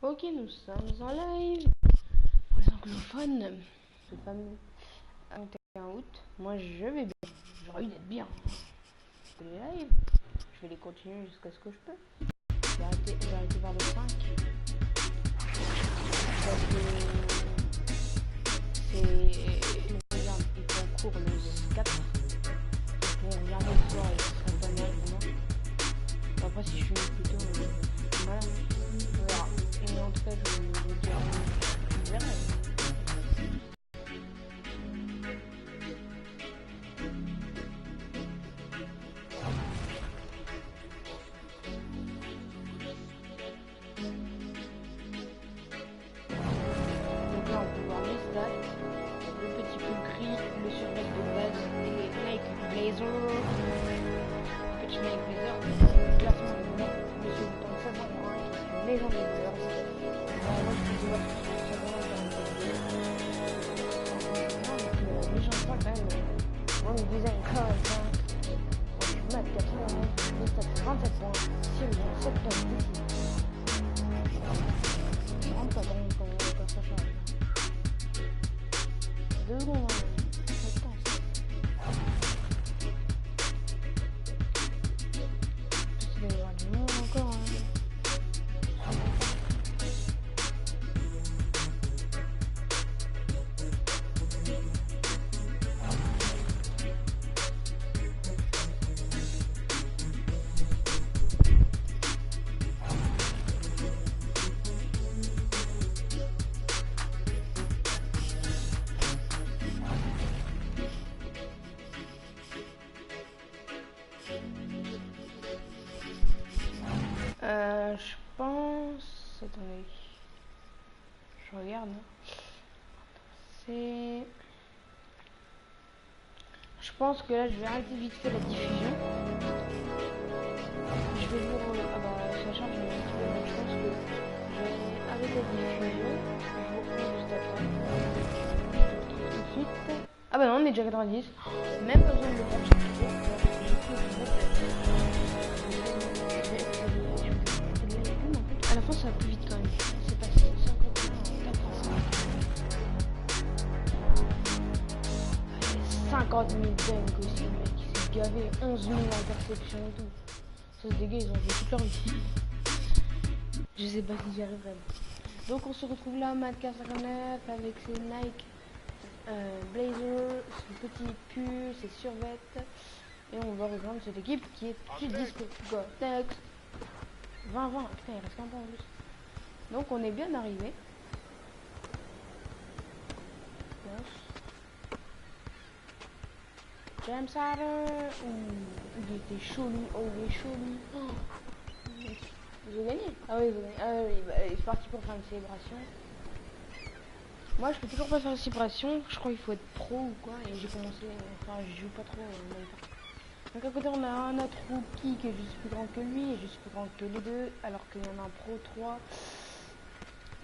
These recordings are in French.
Ok, nous sommes en live pour les anglophones. Ce fameux 21 août. Moi, je vais bien. J'aurais envie d'être bien. Je fais les lives. Je vais les continuer jusqu'à ce que je peux. Je vais arrêter vers le 5. Parce que c'est... Regarde, ils sont en cours le 4. Pour regarder le soir, et ce serait pas mal pour moi. Après, si je suis plutôt... voilà. On verra. Et en tout cas, je vais vous dire... Je verrai. Donc là, on peut voir les stats. Le petit peu gris, le survêt de base et Nike Blazer. Le petit Nike Blazer. Classement de mec, monsieur le temps 701, légende des Blazers. Moi, je peux voir tout ça vraiment dans le donc, les gens sont quand même. Moi, le design quand même. Moi, je suis mat 80, les stats 27 points. Sérieux, 7 tonnes d'ici. Je rentre pas dans comment ça change. 2 secondes, hein. Ça temps, ça. Il doit y avoir du monde encore, hein. Je pense... Attendez. Je regarde. C'est... Je pense que là, je vais arrêter vite fait la diffusion. Je vais vous... Ah bah, ça charge un petit peu. Donc je pense que je vais arrêter la diffusion. Je vous reprends juste après. Tout de suite. Ah bah non, on est déjà 90. Même pas besoin de le faire chaque jour. À la fin, ça va plus vite quand même. C'est passé 50 000 dingues aussi, le mec. Il s'est gavé 11 000 interceptions et tout. Ça, des gars, ils ont joué toute leur vie. Je sais pas si j'y arriverai. Donc, on se retrouve là, Madcap59, avec ses Nike Blazer, son petit pull, ses survêtements. Et on va rejoindre cette équipe qui est tout de suite dispo. Go, next. 20-20, putain, il reste un peu en plus. Donc, on est bien arrivé. James Harden. Il était chaud lui. Oh, il est chaud lui. Oh. Ils ont gagné. Ah oui, ils ont gagné. Ah oui, bah, c'est parti pour faire une célébration. Moi, je peux toujours pas faire une célébration. Je crois qu'il faut être pro ou quoi. Et j'ai commencé. Enfin, je joue pas trop. Donc à côté, on a un autre rookie qui est juste plus grand que lui et juste plus grand que les deux. Alors qu'il y en a un pro 3.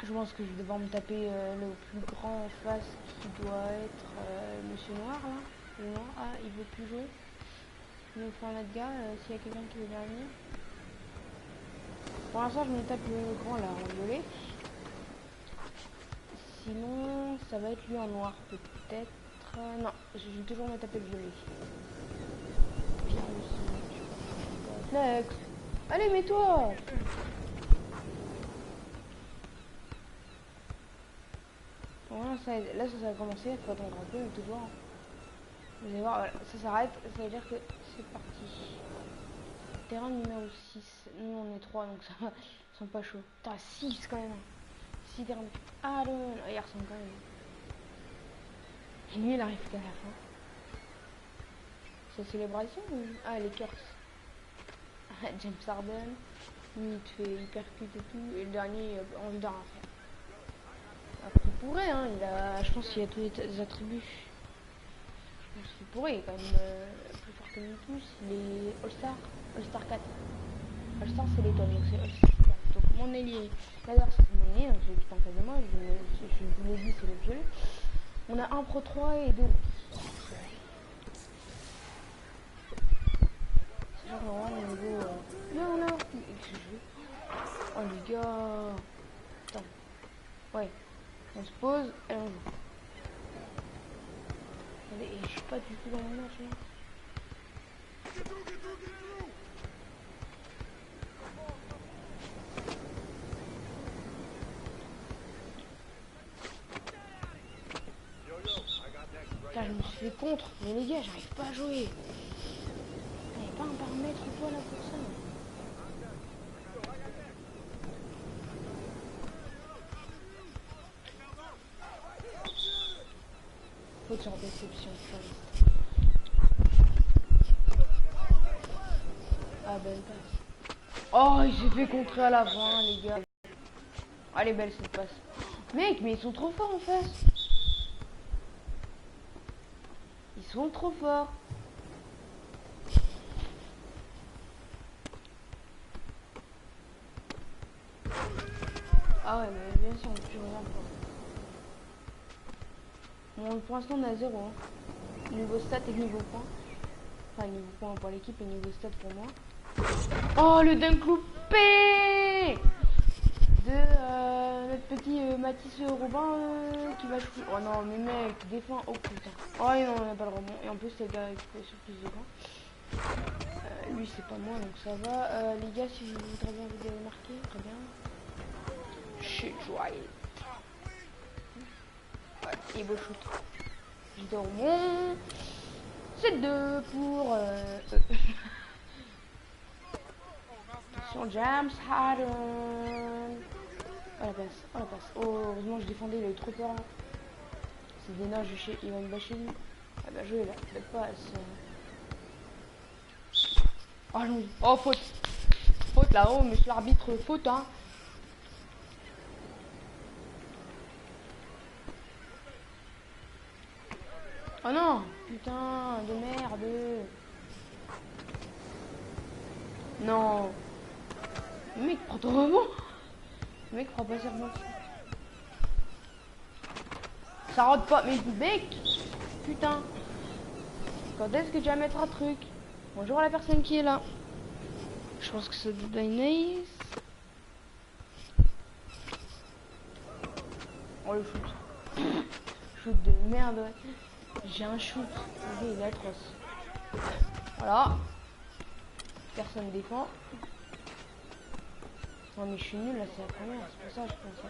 Je pense que je vais devoir me taper le plus grand en face qui doit être Monsieur Noir là. Le noir, ah, il veut plus jouer. Il nous faut un autre gars, s'il y a quelqu'un qui veut bien venir. Pour l'instant, je me tape le grand là, en violet. Sinon, ça va être lui en noir, peut-être. Non, je vais toujours me taper le violet. Next. Allez, mets-toi. Voilà, là, ça va commencer. Il faut attendre un peu, mais toujours. Vous allez voir, voilà, ça s'arrête. Ça veut dire que c'est parti. Terrain numéro 6. Nous on est 3 donc ça va. Ils sont pas chauds. Putain, 6 quand même. 6 terrains. Ah non, il ressemble quand même. Et lui il arrive qu'à la fin. C'est célébration ou... Ah les Curse. James Harden. Lui il te fait hypercute et tout. Et le dernier il a envie de rien faire. Après il pourrait hein. Je pense qu'il a tous les attributs. Je pense qu'il pourrait, il est quand même plus fort que nous tous. Il est All-Star. All-Star 4. All-Star c'est l'étoile, donc c'est All-Star 4. Donc mon ailier, là c'est mon ailier, donc celui qui est en face de moi, je vous l'ai dit, c'est le violet. On a un Pro 3 et 2 rookies. C'est genre vraiment au niveau... Non, non, qu'est-ce que je veux? Oh les gars, tout dans mon match. Hein. Putain, je me suis fait contre. Mais les gars, j'arrive pas à jouer. Il n'y a pas un paramètre ou quoi là pour ça. Faute sur déception. Ah belle passe. Oh, il s'est fait contrer à la fin, les gars. Ah, elle est belle cette passe. Mec, mais ils sont trop forts en face. Ils sont trop forts. Ah ouais, mais bien sûr, on ne peut rien pas. Bon, pour l'instant, on est à 0. Hein. Niveau stat et niveau points. Enfin, niveau points pour l'équipe et niveau stat pour moi. Oh, le dunk loupé de notre petit Mathis Robin qui va shooter. Oh non, mais mec, défend. Oh putain. Oh non, on n'a pas le rebond. Et en plus, les gars, sur plus de points. Lui, c'est pas moi, donc ça va. Les gars, si vous voudrez bien vous marquer, très bien. Shit, right. Ouais, et beau shoot. Je dors mon. C'est 2 pour. Sur James Harden. Oh la passe, oh la passe. Oh, heureusement je défendais, il a eu trop peur. C'est des nages, il va me bâcher lui. Ah bah joué là, belle passe. Oh non, oh faute. Faute là-haut, monsieur l'arbitre, faute hein. Oh non, putain de merde. Non. Mec, prends ton rebond. Le mec prend pas sur moi. Ça rentre pas, mais mec. Putain. Quand est-ce que tu vas mettre un truc? Bonjour à la personne qui est là. Je pense que c'est de nice. Oh le shoot. Shoot de merde. J'ai un shoot. Il est atroce. Voilà. Personne défend. Non mais je suis nul là, c'est la première, c'est pour ça que je pense ça.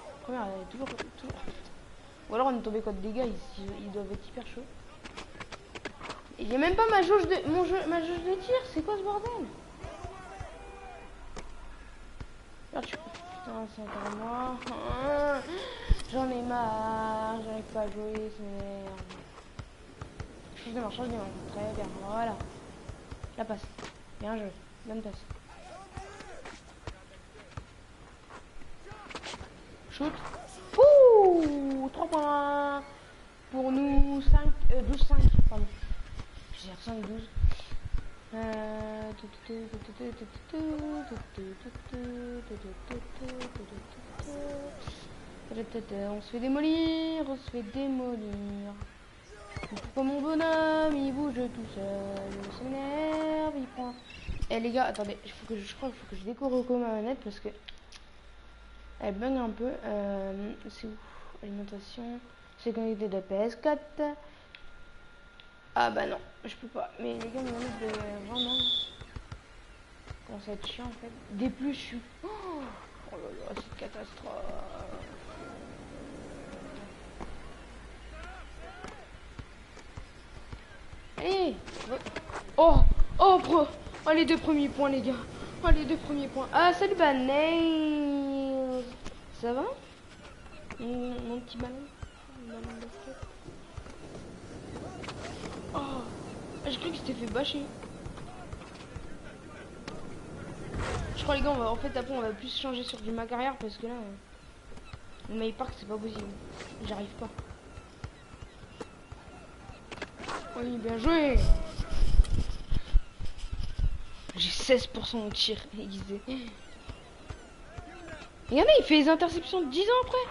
La première, elle est toujours. Ou alors on est tombé contre des gars, ils doivent être hyper chauds. Et j'ai même pas ma jauge de ma jauge de tir, c'est quoi ce bordel? Putain, c'est encore moi. J'en ai marre, j'arrive pas à jouer, c'est merde. Change de marche, très bien, voilà. La passe, bien joué. Bonne passe. Shoot. Ouh, 3 points pour nous. 12-5. Pardon. Je gère 5-12. On se fait démolir. On se fait démolir. Pourquoi mon bonhomme il bouge tout seul? Ça m'énerve, il prend. Eh les gars, attendez, je crois qu'il faut que je décore ma manette parce que elle bug un peu. C'est où? Alimentation, c'est connecté de PS4. Ah bah non, je peux pas. Mais les gars, ma manette de vraiment. Comment ça va être chiant en fait. Des plus, je suis. Oh là là, c'est une catastrophe. Allez. Oh, oh bro. Oh les 2 premiers points les gars. Oh les 2 premiers points. Ah salut Banails. Ça va mon petit ballon. Oh, j'ai cru que c'était fait bâcher. Je crois les gars, en fait après on va plus changer sur du ma carrière parce que là le my ParK c'est pas possible. J'arrive pas. Oui, bien joué. J'ai 16% de tir aiguisé. Regardez, il fait les interceptions 10 ans après.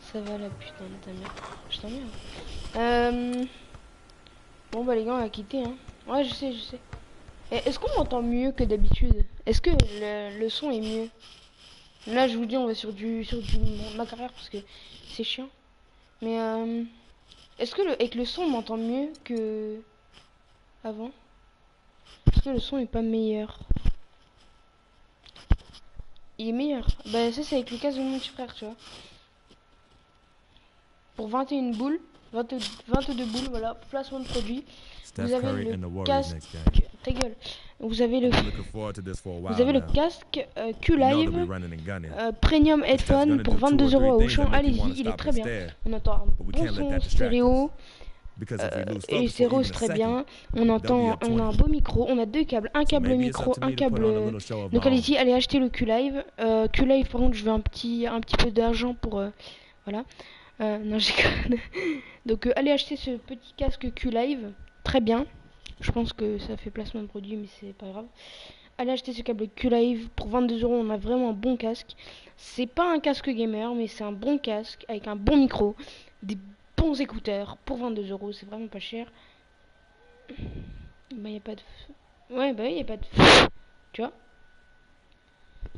Ça va la putain de ta mère. Je t'emmerde. Bon bah les gars, on va quitter hein. Ouais, je sais. Est-ce qu'on m'entend mieux que d'habitude? Est-ce que le son est mieux? Là, je vous dis, on va sur ma carrière parce que c'est chiant. Mais est-ce que avec le son, on m'entend mieux que avant? Est-ce que le son est pas meilleur? Il est meilleur. Bah ça c'est avec le casque de mon petit frère, tu vois. Pour 21 boules, 22 boules, voilà, placement de produit. Vous avez le casque, ta gueule. Vous avez le casque Q-Live Premium Headphone pour 22 € à Auchan. Allez-y, il est très bien. On entend un bon son stéréo. Et stéréo c'est très bien. On a un beau micro. On a deux câbles, un câble micro, un câble. Donc allez-y, allez acheter le Q-Live. Q-Live, par contre, je veux un petit peu d'argent pour voilà. Non, j'ai donc allez acheter ce petit casque Q-Live, très bien. Je pense que ça fait placement de produit, mais c'est pas grave. Allez acheter ce câble Q-Live pour 22 €. On a vraiment un bon casque. C'est pas un casque gamer, mais c'est un bon casque avec un bon micro, des bons écouteurs pour 22 €. C'est vraiment pas cher. Bah y a pas de, ouais bah y a pas de, tu vois.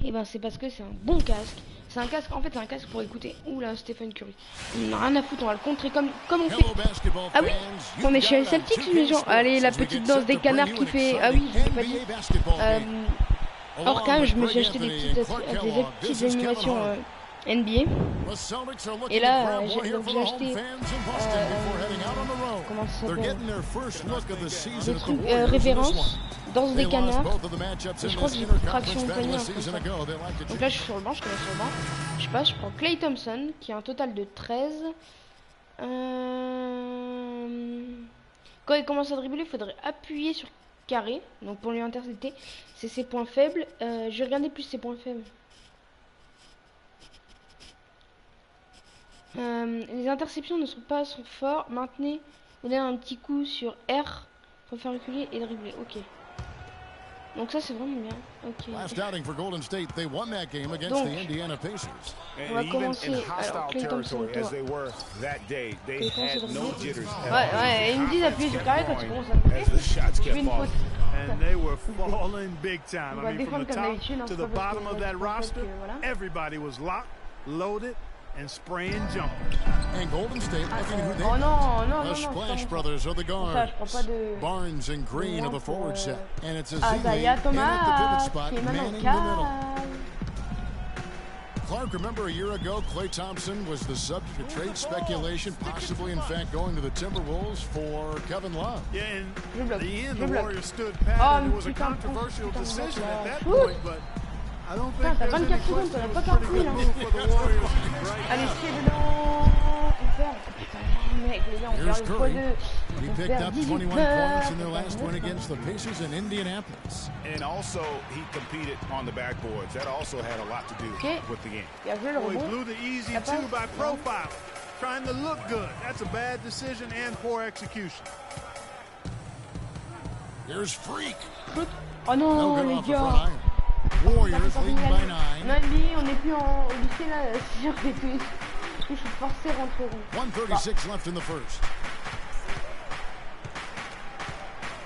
Et ben c'est parce que c'est un bon casque. C'est un casque, en fait c'est un casque pour écouter. Oula, Stephen Curry. On n'a rien à foutre, on va le contrer comme on fait. Ah oui, on est chez Celtics les gens. Allez, la petite danse des canards qui fait. Ah oui, je l'ai pas dit. Or quand même, je me suis acheté des petites animations NBA. Et là, j'ai acheté comment ça s'appelle, des trucs référence, danse des canards. Et je crois que j'ai pris traction de panier. Donc là, je suis sur le banc, je commence sur le banc. Je passe, je prends Klay Thompson qui a un total de 13. Quand il commence à dribbler, il faudrait appuyer sur carré. Donc pour lui intercepter, c'est ses points faibles. Je vais regarder plus ses points faibles. Les interceptions ne sont pas son fort. Maintenez, vous avez un petit coup sur R pour faire reculer et dribbler. Ok. Donc ça c'est vraiment bien. Ok. Donc, on va commencer. Alors Klay Thompson, toi. Ouais, ils me disent d'appuyer sur carré quand tu commences à dribbler. Je fais une faute. On va défendre comme d'habitude. Voilà. And spraying jumper. And Golden State looking who they the Splash Brothers are the guard. Barnes and Green are the forward set. And it's a in at the pivot spot, man in the middle. Clark, remember a year ago, Klay Thompson was the subject of trade speculation, possibly in fact going to the Timberwolves for Kevin Love. Yeah, and at the end, the Warriors stood pat, and it was a controversial decision at that point, but I don't think t'as 24 secondes, t'en as pas compris là. Allez, c'est dedans. On perd. Putain, mec, les gars, on perd le x2. He picked up 21 points in their last win against the Pacers in Indianapolis. And also, he competed on the backboards. That also had a lot to do with the game. Oh, he blew the easy two by profile. Trying to look good. That's a bad decision and poor execution. Here's Freak. Oh non, les gars. Warriors leading by 9. On est plus au lycée là, c'est sûr que je suis forcé rentreront. 1:36 left in the first.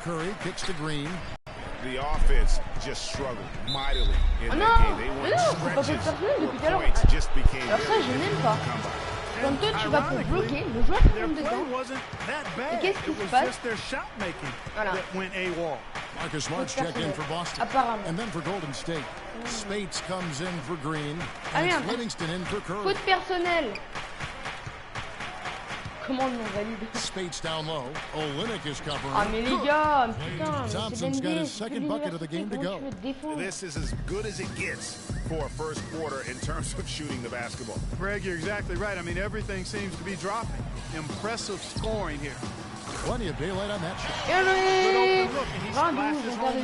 Curry kicks to Green. The offense just struggled mightily in that game. They were stretches where points just became alors ça, je n'aime pas. Quand toi tu vas pour bloquer, le joueur tombe dedans. Et qu'est-ce qui se passe? Voilà. Marcus Smart's checked in for Boston. Apparemment. And then for Golden State. Spates comes in for Green. And it's Livingston in for Curry. Faute personnelle. Comment on valide? Spates down low. Olynyk is covering. Ah mais les gars, putain, Thompson's got his second bucket of the game to go. This is as good as it gets for a first quarter in terms of shooting the basketball. Greg, you're exactly right. I mean, everything seems to be dropping. Impressive scoring here. Plenty of daylight on that shot. Et allez, 22, on garde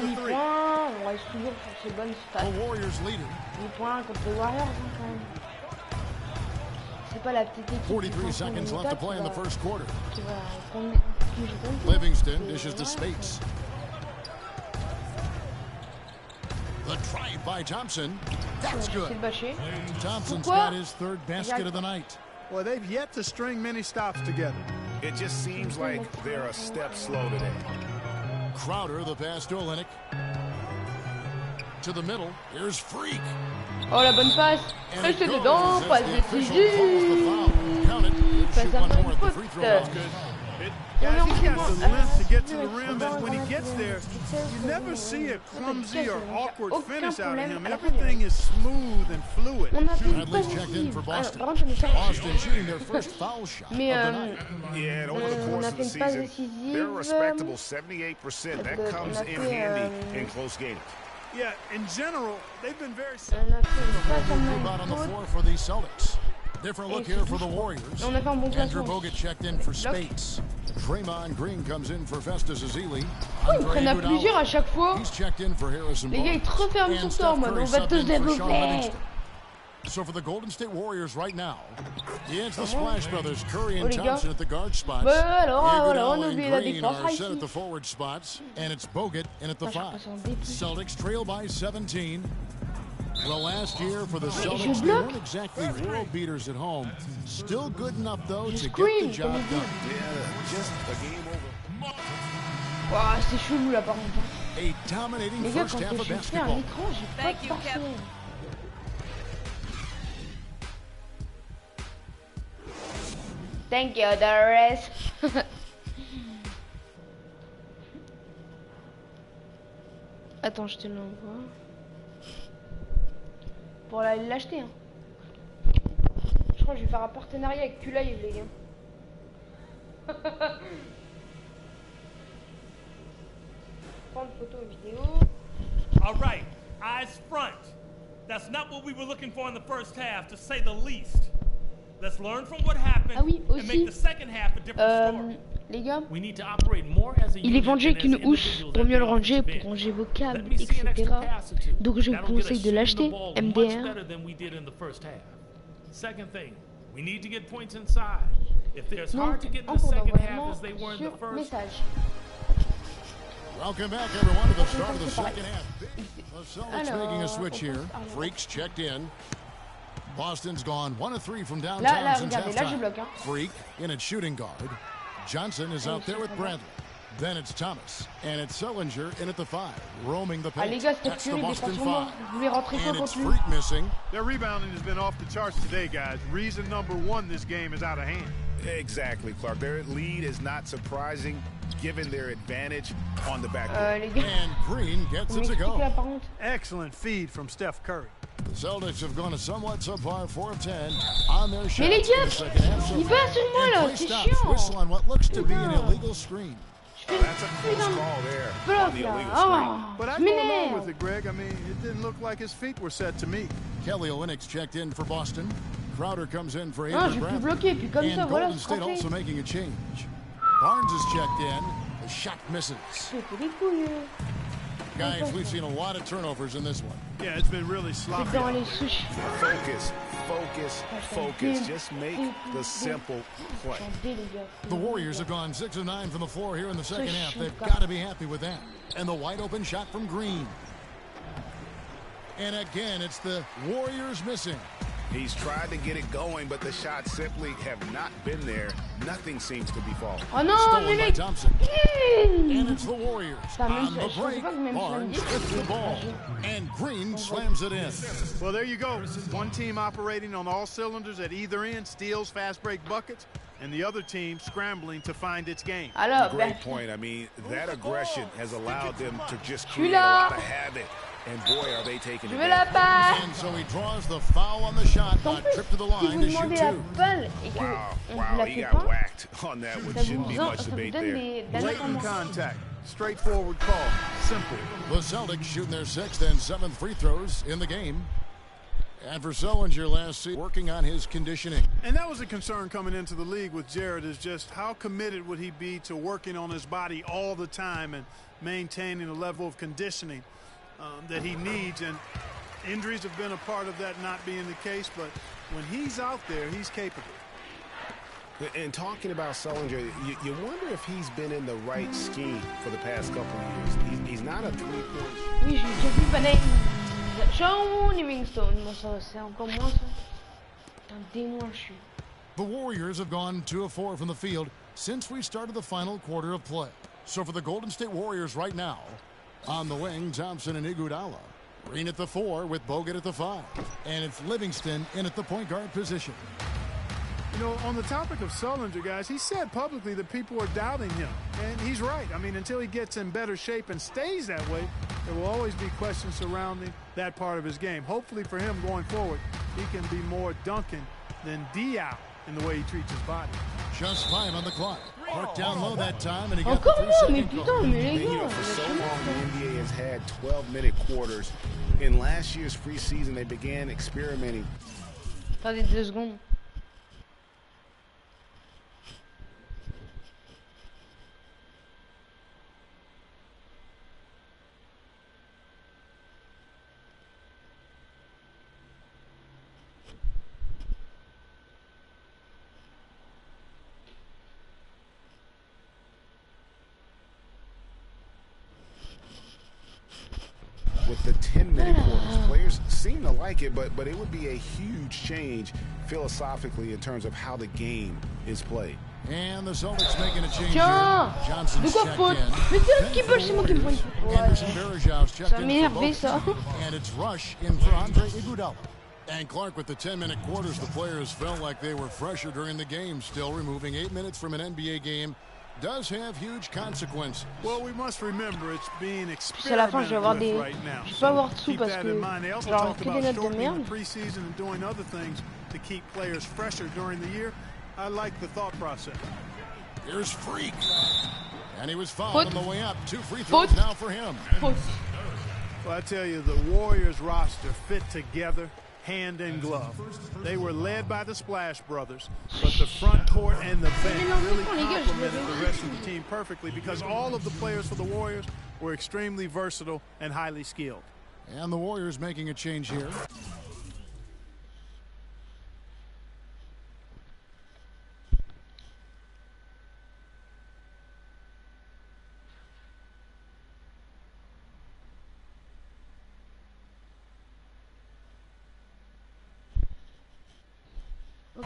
8 points. On reste toujours sur ces bonnes stats. The Warriors lead 8 points contre les Warriors quand même. C'est pas la petite équipe. 43 seconds left to play in the first quarter. Qui va prendre. Livingston dishes to Spates. The drive by Thompson. That's good. Thompson's got his third basket of the night. Well, they've yet to string many stops together. It just seems like they're a step slow today. Crowder, the pass to Olynyk. To the middle, here's Freak. Oh, la bonne passe. Reste dedans, passe décisive. Passe un peu de faute. Guys, he's got the length to get to the rim, and when he gets there, you never see a clumsy or awkward finish out of him. Everything is smooth and fluid. On a fait une Bradley's passe checked in for décisive. Boston. Boston shooting their first foul shot Mais of the night. Yeah, and over the on course a of fait the une passe season, décisive. they're a respectable 78%. That comes in handy in close games. Yeah, in general, they've been very... On a fait une passe à Move out on the floor for the Celtics. Different look here for the Warriors. On a fait un bon Andrew placement. Bogut checked in for Spates. Draymond Green comes in for Festus Ezeli. Oh, ils prennent à plusieurs à chaque fois. He's checked in for Harrison Les gars, ils te referment sur toi, man. On va te développer. So for the Golden State Warriors right now, it's the Splash Brothers, Curry and Thompson at the guard spots. Bah alors, voilà, on a Iguodala oublié la and Green défense are set ici. at the forward spots, and it's Bogut in at the 5. Celtics trail by 17. Well, last year for the Celtics, they weren't exactly world beaters at home. Still good enough, though, to get the job done. Yeah, just a game over. Ouah, c'est chelou là par contre. A dominating Les gars, first quand half of je fais un basketball. écran, j'ai pas de passer. Thank you, Doris. Attends, je te l'envoie. Pour aller l'acheter. Hein. Je crois que je vais faire un partenariat avec Q-Live, les gars. Prendre photo et vidéo. All right, eyes front. That's not what we were looking for in the first half, to say the least. Let's learn from what happened and make the second half a different story. Les gars, We need to operate more as a il est vendu avec une unit and as housse individuals pour mieux le at the ranger, offensive pour end. ranger vos câbles, Let me see an etc. extra pass or two. Donc je vous That'll get us conseille de shooting l'acheter, the ball much MDR. better than we did in the first half. Second thing, we need to get points inside. If they're as hard to get in the Encore second half d'envoiement as they were in the sur first, message. Welcome back, everyone, to the start of the second half. The Celtics making a switch here. Freaks checked in. Boston's gone 1 of 3 from downtown Là, since regardez, là, je halftime. bloque. Hein. Freak in at shooting guard. Johnson is out there with Bradley. Then it's Thomas, and it's Sullinger in at the 5, roaming the Ah, les paint. gars, c'était That's the Curry, Boston défense sur moi. 5. Vous voulez rentrer quoi And it's contre lui? Freak missing. Their rebounding has been off the charts today, guys. Reason number one, this game is out of hand. Exactly, Clark. Their lead is not surprising, given their advantage on the back. Les gars, And Green gets vous it to m'expliquez go. là par contre. Excellent feed from Steph Curry. The Celtics have gone a somewhat subpar 4 of 10 on their shots Mais les in gars, the second half. il va sur moi là, And c'est play stops, chiant. whistle on what looks to be an Putain. illegal screen. Je fais That's a close call there on bloc the là. illegal screen. Oh, But je I go along m'énerve. with it, Greg. I mean, it didn't look like his feet were set to me. Kelly Olynyk's checked in for Boston. Crowder comes in for Non, Avery je vais plus Bradley. bloquer, puis comme ça, And voilà, Golden je State frappais. also making a change. Barnes is checked in. The shot misses. Je fais les couilles. Guys, we've seen a lot of turnovers in this one. Yeah, it's been really C'est sloppy. dans les souches. Focus, focus, focus. Just make the simple play. Attendez, les gars. The Warriors have gone 6 of 9 from the floor here in the second half. They've shoot. got to be happy with that. And the wide open shot from Green. And again, it's the Warriors missing. He's tried to get it going, but the shots simply have not been there. Nothing seems to be falling. Oh non, Stolen mais by les... Thompson. And Mmh. it's the Warriors. Putain, même On je the pensais break, pas que même Barnes samedi, gets the ball. And Green slams it in. Well, there you go. One team operating on all cylinders at either end, steals, fast break buckets, and the other team scrambling to find its game. Alors, Great point. I mean, that aggression has allowed them to just suis create a là. lot of havoc. And boy, are they taking je it veux la down. balle. And so he draws the foul on the shot. En A plus, trip to the si vous line to shoot demandez la 2. balle et que Wow, on wow, vous la he fait got pas, whacked on that one. ça Shouldn't vous, be ça much vous debate donne there. des Blatant informations. contact. Straightforward call. Simple. The Celtics shooting their 6th and 7th free throws in the game. And for Sullinger last season, working on his conditioning. And that was a concern coming into the league with Jared, is just how committed would he be to working on his body all the time and maintaining a level of conditioning that he needs. And injuries have been a part of that not being the case, but when he's out there, he's capable. And talking about Sullinger, you wonder if he's been in the right scheme for the past couple of years. He's not a three-point. Oui, j'ai déjà vu Panay. Jean Livingstone, bon ça c'est encore moins ça. Un démon je suis. The Warriors have gone 2 of 4 from the field since we started the final quarter of play. So for the Golden State Warriors right now, on the wing, Thompson and Iguodala. Green at the 4 with Bogut at the 5. And it's Livingston in at the point guard position. You know, on the topic of Sullinger, guys, he said publicly that people are doubting him. And he's right. I mean, until he gets in better shape and stays that way, there will always be questions surrounding that part of his game. Hopefully for him going forward, he can be more Duncan than Diao in the way he treats his body. Just 5 on the clock. Worked down low that time, and he got the 3-second call. You know, for so long, the NBA has had 12-minute quarters. In last year's preseason, they began experimenting. Attendez 2 secondes. With the 10-minute quarters, players seem to like it, but it would be a huge change philosophically in terms of how the game is played. And the Celtics making a change Tiens, here. Johnson's de quoi checked faute? in. Mais c'est eux qui veulent, c'est moi qui me prends une faute. Anderson Varejão's checked Ça in m'énerve for ça. both. And it's Rush in for Andre Iguodala. And Clark, with the 10-minute quarters, the players felt like they were fresher during the game. Still, removing 8 minutes from an NBA game does have huge consequences. Well, we must remember it's being Puis à la fin, je vais avoir experimented des... with right now. Je vais pas avoir de sous Keep parce that que in mind. They je also vais avoir talked que des about notes de shortening merde. the preseason and doing other things to keep players fresher during the year. I like the thought process. Here's Freak. And he was fouled Foot. on the way up. 2 free throws Foot. now for him. Faute. Well, I tell you, the Warriors roster fit together hand in glove. They were led by the Splash Brothers, but the front court and the bench really complemented the rest of the team perfectly because all of the players for the Warriors were extremely versatile and highly skilled. And the Warriors making a change here.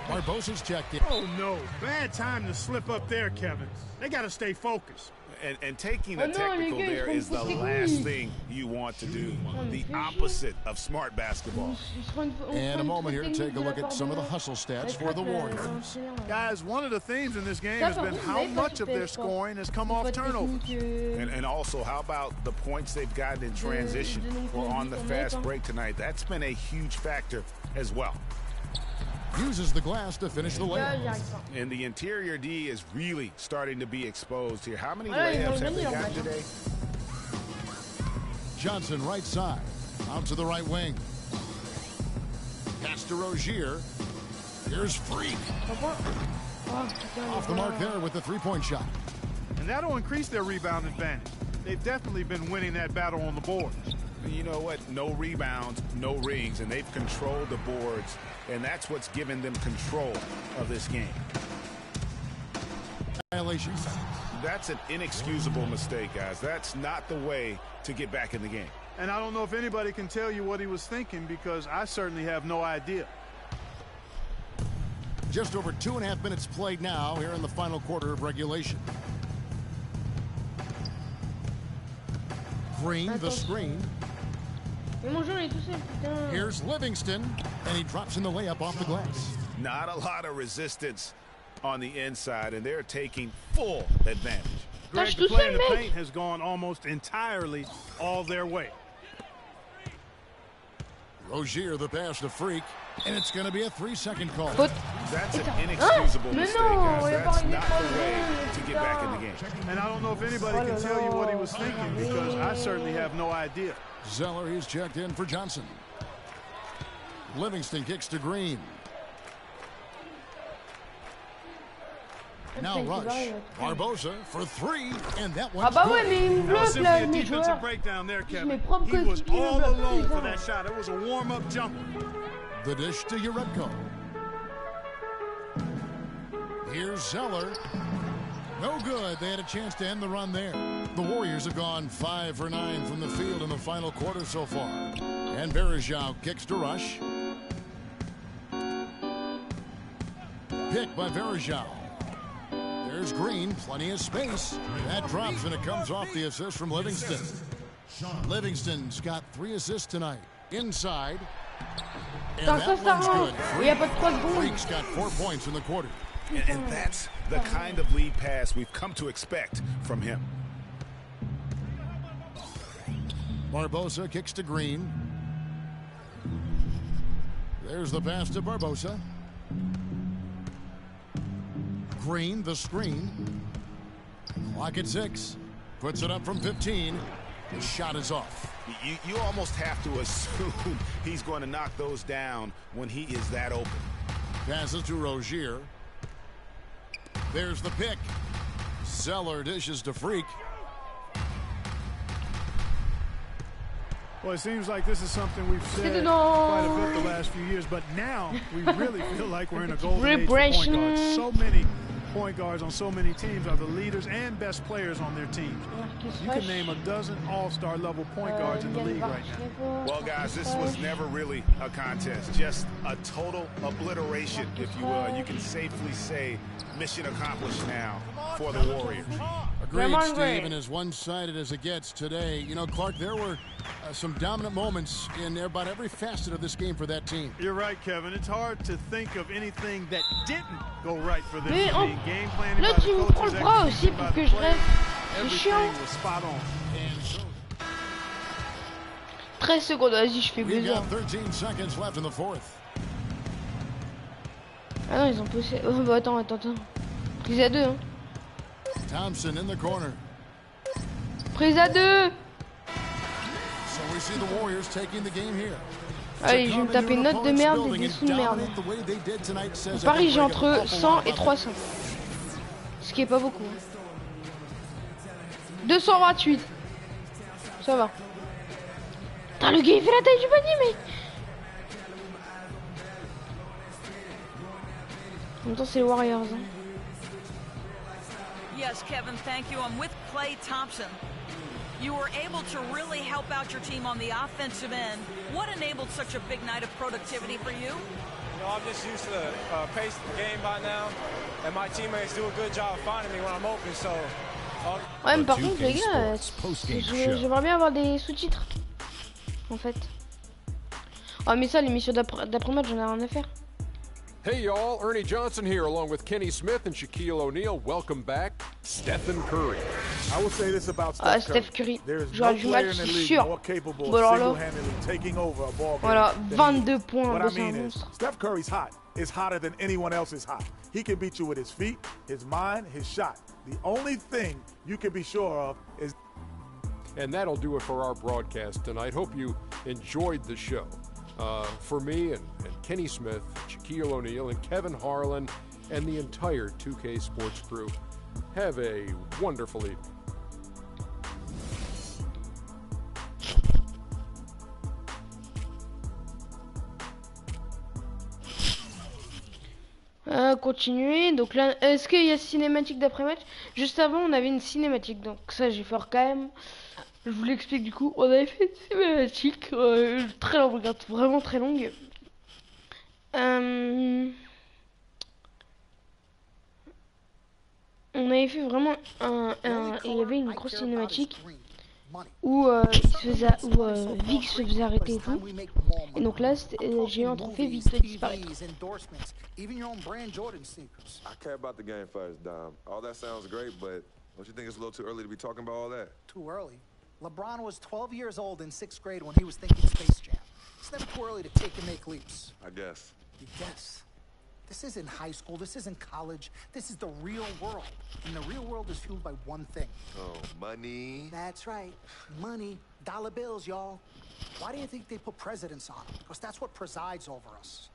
Barbosa's checked in. Oh, no. Bad time to slip up there, Kevin. They got to stay focused. And taking a no, technical les gars, there ils is the font pousser last couilles. thing you want to do. The fais opposite of smart basketball. And a moment here to take a look at some of the hustle stats for the Warriors. Guys, one of the themes in this game has been how much of their scoring has come off turnovers. And also, how about the points they've gotten in transition or on the fast break tonight? That's been a huge factor as well. Uses the glass to finish the layup. And the interior D is really starting to be exposed here. How many layups have they gotten today? Johnson right side. Out to the right wing. Pass to Rozier. Here's Freak. Off the mark there with the three-point shot. And that'll increase their rebound advantage. They've definitely been winning that battle on the boards. You know what? No rebounds, no rings, and they've controlled the boards, and that's what's given them control of this game. Violation. That's an inexcusable mistake, guys. That's not the way to get back in the game. And I don't know if anybody can tell you what he was thinking because I certainly have no idea. Just over 2.5 minutes played now here in the final quarter of regulation. Green, the screen. Here's Livingston, and he drops in the layup off the glass. Not a lot of resistance on the inside, and they're taking full advantage. Greg, the play in the paint has gone almost entirely all their way. Rozier, the pass to Freak, and it's going to be a 3-second call. That's an inexcusable mistake, guys. That's not the way to get back in the game. And I don't know if anybody can tell you what he was thinking because I certainly have no idea. Zeller, he's checked in for Johnson. Livingston kicks to Green. Now Rush. Barbosa for 3, and that one's good. Simply a defensive breakdown there, Kevin. He was all alone for that shot. It was a warm-up jumper. The dish to Urebko. Here's Zeller. No good. They had a chance to end the run there. The Warriors have gone 5 for 9 from the field in the final quarter so far. And Varejão kicks to Rush. Pick by Varejão. There's Green, plenty of space. That drops and it comes off the assist from Livingston. Livingston's got 3 assists tonight. Inside. And that one's good. Freak's got 4 points in the quarter. And that's the kind of lead pass we've come to expect from him. Barbosa kicks to Green. There's the pass to Barbosa. Green, the screen. Clock at 6. Puts it up from 15. The shot is off. You almost have to assume he's going to knock those down when he is that open. Passes to Rozier. There's the pick. Zeller dishes to Freak. Well, it seems like this is something we've said quite a bit the last few years, but now we really feel like we're in a golden age for point guards. So many point guards on so many teams are the leaders and best players on their teams. You can name a dozen all-star level point guards in the league right now. Well, guys, this was never really a contest, just a total obliteration, if you will. And you can safely say mission accomplished now for the Warriors. Agreed, Steve, and as one-sided as it gets today. You know, Clark, there were some dominant moments in about every facet of this game for that team. You're right, Kevin. It's hard to think of anything that didn't go right for this team. Game planning by the coaches, execution by the players, everything was spot on. 13 secondes, vas-y, je fais We've buzzer. got 13 seconds left in the fourth. Ah non, ils ont poussé. Oh, bah attends. Prise à 2. Hein. Thompson in the corner. Prise à 2. So we see the Warriors taking the game here. Allez, je vais me taper une note de merde et des sous de merde. Paris, j'ai entre 100 et 300. Ce qui est pas beaucoup. 228. Ça va. Putain, le gars il fait la taille du panier, mais... En même temps, c'est les Warriors. Hein. Yes, Kevin, thank you. I'm with Klay Thompson. You were able to really help out your team on the offensive end. What enabled such a big night of productivity for you? You know, I'm just used to the pace of the game by now, and my teammates do a good job of finding me when I'm open, so... Ouais, mais par contre, les gars, j'aimerais bien avoir des sous-titres, en fait. Oh, mais ça, l'émission d'après-match, j'en ai rien à faire. Hey y'all, Ernie Johnson here along with Kenny Smith and Shaquille O'Neal. Welcome back, Stephen Curry. I will say this about Steph Curry. There's no player in the league more capable of single-handedly taking over a ball game. Voilà, 22 points. What I mean is, Steph Curry's hot. Is hotter than anyone else is hot. He can beat you with his feet, his mind, his shot. The only thing you can be sure of is... And that'll do it for our broadcast tonight. Hope you enjoyed the show. For me and Kenny Smith, Shaquille O'Neal, and Kevin Harlan, and the entire 2K Sports crew, have a wonderful evening. Continuer. Donc là, est-ce qu'il y a cinématique d'après-match? Juste avant, on avait une cinématique. Donc ça, j'ai fait quand même. Je vous l'explique du coup. On avait fait une cinématique très longue, regarde, vraiment très longue. On avait fait vraiment il y avait une grosse cinématique où Vic se faisait arrêter et tout. Et donc là, j'ai eu un trophée Vic de disparaître. I care about the game first, Dom. All that sounds great, but don't you think it's a little too early to be talking about all that? Too early? LeBron was 12 years old in 6th grade when he was thinking Space Jam. It's never too early to take and make leaps. I guess. You guess? This isn't high school, this isn't college, this is the real world. And the real world is fueled by one thing. Oh, money. That's right. Money. Dollar bills, y'all. Why do you think they put presidents on them? Because that's what presides over us.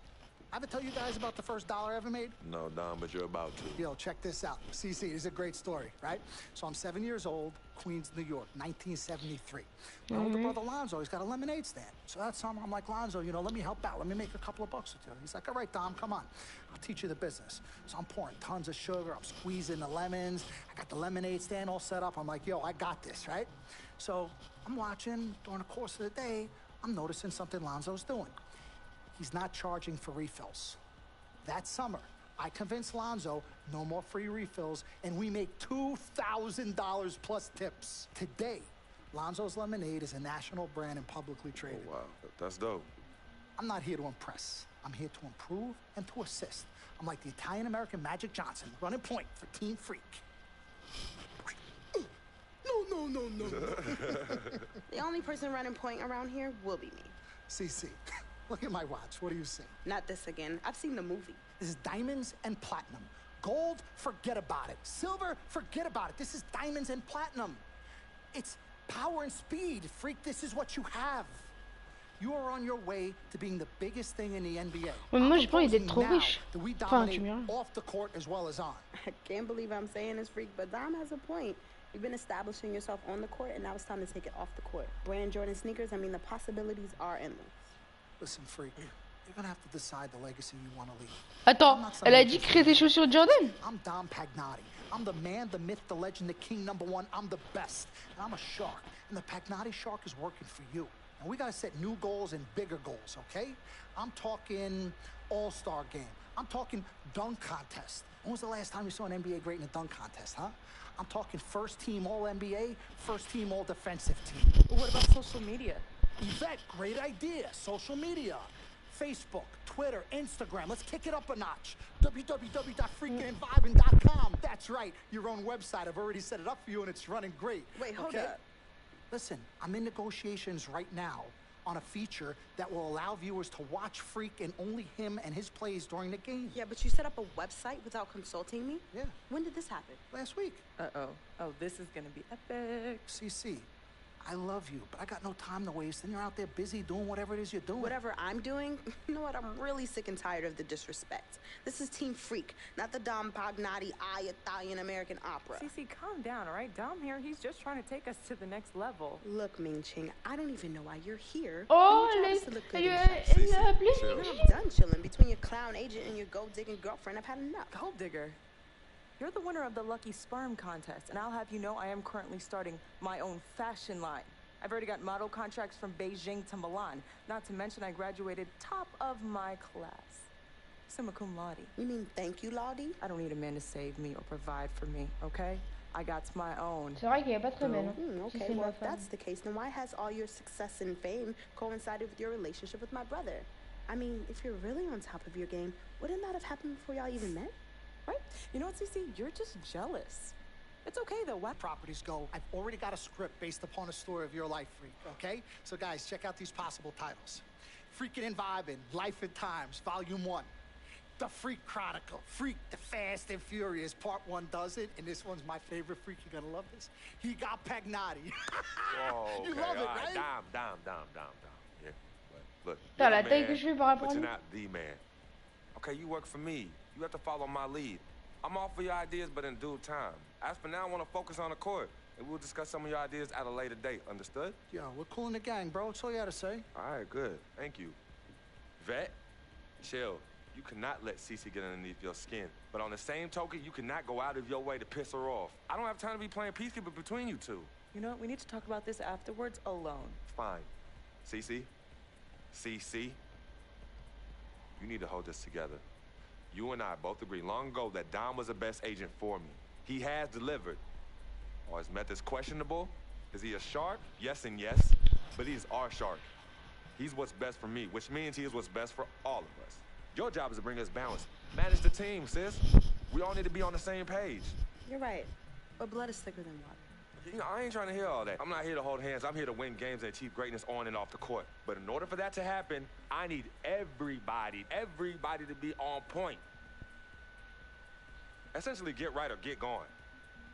I ever tell you guys about the first dollar I ever made? No, Dom, but you're about to. Yo, check this out. CC, this is a great story, right? So I'm 7 years old, Queens, New York, 1973. My older brother Lonzo, he's got a lemonade stand. So that summer, I'm like, Lonzo, you know, let me help out. Let me make a couple of bucks with you. He's like, all right, Dom, come on. I'll teach you the business. So I'm pouring tons of sugar. I'm squeezing the lemons. I got the lemonade stand all set up. I'm like, yo, I got this, right? So I'm watching during the course of the day. I'm noticing something Lonzo's doing. He's not charging for refills. That summer, I convinced Lonzo, no more free refills, and we make $2,000 plus tips. Today, Lonzo's Lemonade is a national brand and publicly traded. Oh, wow, that's dope. I'm not here to impress. I'm here to improve and to assist. I'm like the Italian-American Magic Johnson, running point for Team Freak. No. The only person running point around here will be me. CC, look at my watch. What do you see? Not this again. I've seen the movie. This is diamonds and platinum. Gold, forget about it. Silver, forget about it. This is diamonds and platinum. It's power and speed. Freak, this is what you have. You are on your way to being the biggest thing in the NBA. Ouais, moi j'ai pas envie d'être trop riche. Enfin, tu me off the court as well as on. I can't believe I'm saying this, Freak, but Dom has a point. You've been establishing yourself on the court, and now it's time to take it off the court. Brand Jordan sneakers, I mean, the possibilities are endless. Listen, Freak, you're gonna have to decide the legacy you want to leave. Attends, elle a dit créer des chaussures Jordan? I'm Dom Pagnotti. I'm the man, the myth, the legend, the king, #1. I'm the best. And I'm a shark. And the Pagnotti shark is working for you. And we gotta set new goals and bigger goals, okay? I'm talking all-star game. I'm talking dunk contest. When was the last time you saw an NBA great in a dunk contest, huh? I'm talking first team All-NBA, first team All-Defensive team. But what about social media? Yvette, great idea. Social media. Facebook, Twitter, Instagram. Let's kick it up a notch. www.freakandvibing.com. That's right. Your own website. I've already set it up for you and it's running great. Wait, hold up. Listen, I'm in negotiations right now on a feature that will allow viewers to watch Freak and only him and his plays during the game. Yeah, but you set up a website without consulting me? Yeah. When did this happen? Last week. Uh-oh. Oh, this is gonna be epic. CC, I love you, but I got no time to waste. And you're out there busy doing whatever it is you're doing. Whatever I'm doing? You know what? I'm really sick and tired of the disrespect. This is Team Freak, not the Dom Pagnotti Italian-American opera. CC, calm down, all right? Dom here, he's just trying to take us to the next level. Look, Ming Ching, I don't even know why you're here. Oh, I'm done chilling between your clown agent and your gold-digging girlfriend. I've had enough. Gold digger? You're the winner of the Lucky Sperm contest, and I'll have you know I am currently starting my own fashion line. I've already got model contracts from Beijing to Milan. Not to mention I graduated top of my class. Summa cum laude. You mean thank you, Laude? I don't need a man to save me or provide for me, okay? I got my own. C'est vrai qu'elle est pas très belle. Okay, well, if that's the case, then why has all your success and fame coincided with your relationship with my brother? I mean, if you're really on top of your game, wouldn't that have happened before y'all even met? Right? You know what, CC? You're just jealous. It's okay, though. What properties go? I've already got a script based upon a story of your life, Freak, okay? So, guys, check out these possible titles. Freaking and Vibing, Life and Times, Volume 1. The Freak Chronicle, Freak the Fast and Furious, Part 1 does it, and this one's my favorite, Freak. You're gonna love this. He got Pagnotti. Whoa, okay. You love it, right? Dom. Yeah, look. T'as la taille que je fais par rapport à But lui. you're not the man. Okay, you work for me. You have to follow my lead. I'm all for your ideas, but in due time. As for now, I want to focus on the court, and we'll discuss some of your ideas at a later date. Understood? Yo, we're cool in the gang, bro. That's all you had to say. All right, good. Thank you. Vet, chill. You cannot let Cece get underneath your skin. But on the same token, you cannot go out of your way to piss her off. I don't have time to be playing peacekeeper between you two. You know what? We need to talk about this afterwards alone. Fine. Cece, you need to hold this together. You and I both agreed long ago that Dom was the best agent for me. He has delivered. Are his methods questionable? Is he a shark? Yes and yes. But he's our shark. He's what's best for me, which means he is what's best for all of us. Your job is to bring us balance. Manage the team, sis. We all need to be on the same page. You're right. But blood is thicker than water. You know, I ain't trying to hear all that. I'm not here to hold hands. I'm here to win games and achieve greatness on and off the court. But in order for that to happen, I need everybody to be on point. Essentially, get right or get gone.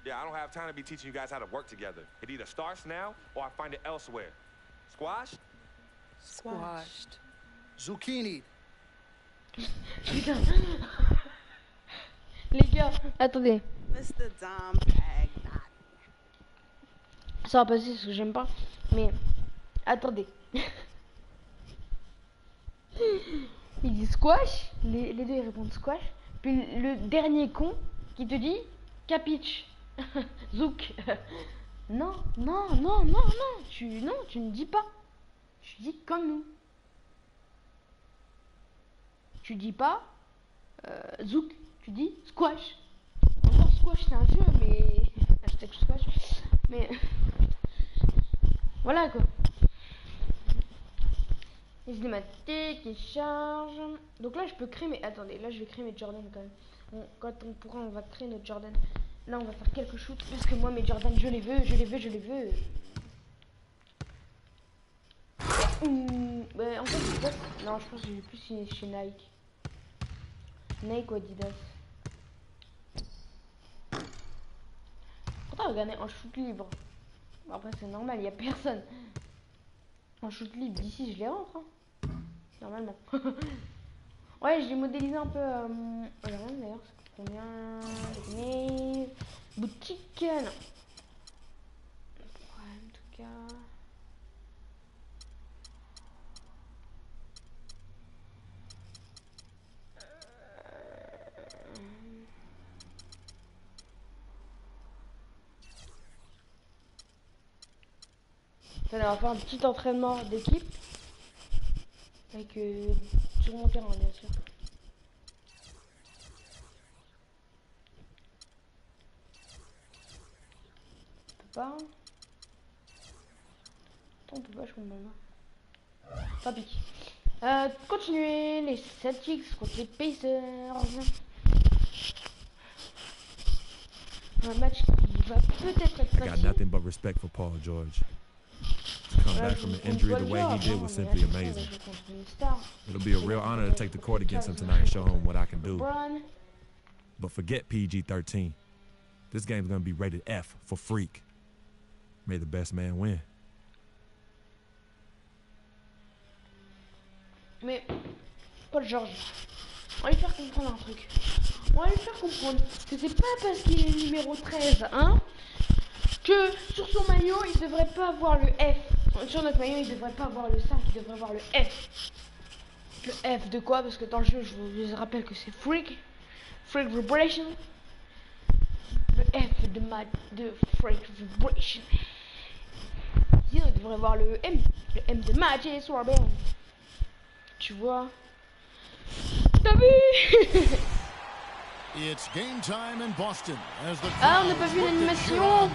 Yeah, I don't have time to be teaching you guys how to work together. It either starts now or I find it elsewhere. Squashed? Squashed. Zucchini. Putain. Les gars, attendez. Mr. Dom Pagnotti. Ça va passer parce que j'aime pas. Mais attendez. Il dit squash. Les deux ils répondent squash. Puis le dernier con qui te dit capiche. Zouk. Non. Tu ne dis pas. Tu dis comme nous. Tu dis pas Zouk. Tu dis squash. Encore squash c'est un jeu mais... Hashtag squash. Mais... Voilà quoi. Les cinématiques qui chargent. Donc là je peux créer mes... Attendez, là je vais créer mes Jordan quand même. Bon, quand on pourra on va créer notre Jordan. Là on va faire quelques shoots. Parce que moi mes Jordan je les veux. Bah, en fait je sais pas... Non je pense que j'ai plus chez Nike. Nike ou Adidas. Pourtant regardez en shoot libre. Bon, après c'est normal, il n'y a personne. En shoot libre d'ici je les rentre hein. Normalement. Ouais je l'ai modélisé un peu d'ailleurs ça coûte combien. Boutique non. Ouais en tout cas. On va faire un petit entraînement d'équipe avec sur mon terrain bien sûr. On peut pas. Attends, on peut pas, je comprends pas. Tant pis. Continuer les Celtics contre les Pacers. Un match qui va peut-être être facile. I got nothing but respect for Paul George. To come back from an injury the way he did was simply amazing. It'll be a real honor to take the court against him tonight and show him what I can do. But forget PG-13. This game's gonna be rated F for freak. May the best man win. Mais Paul George, on va lui faire comprendre un truc. On va lui faire comprendre que c'est pas parce qu'il est numéro 13, hein, que sur son maillot il devrait pas avoir le F. Sur notre maillot il devrait pas avoir le 5, il devrait avoir le F. Le F de quoi? Parce que dans le jeu je vous rappelle que c'est Freak Vibration. Le F de Freak Vibration. Sinon il devrait avoir le M de Magic Swarband. Tu vois? T'as vu? It's game time in Boston as the on n'a pas vu l'animation.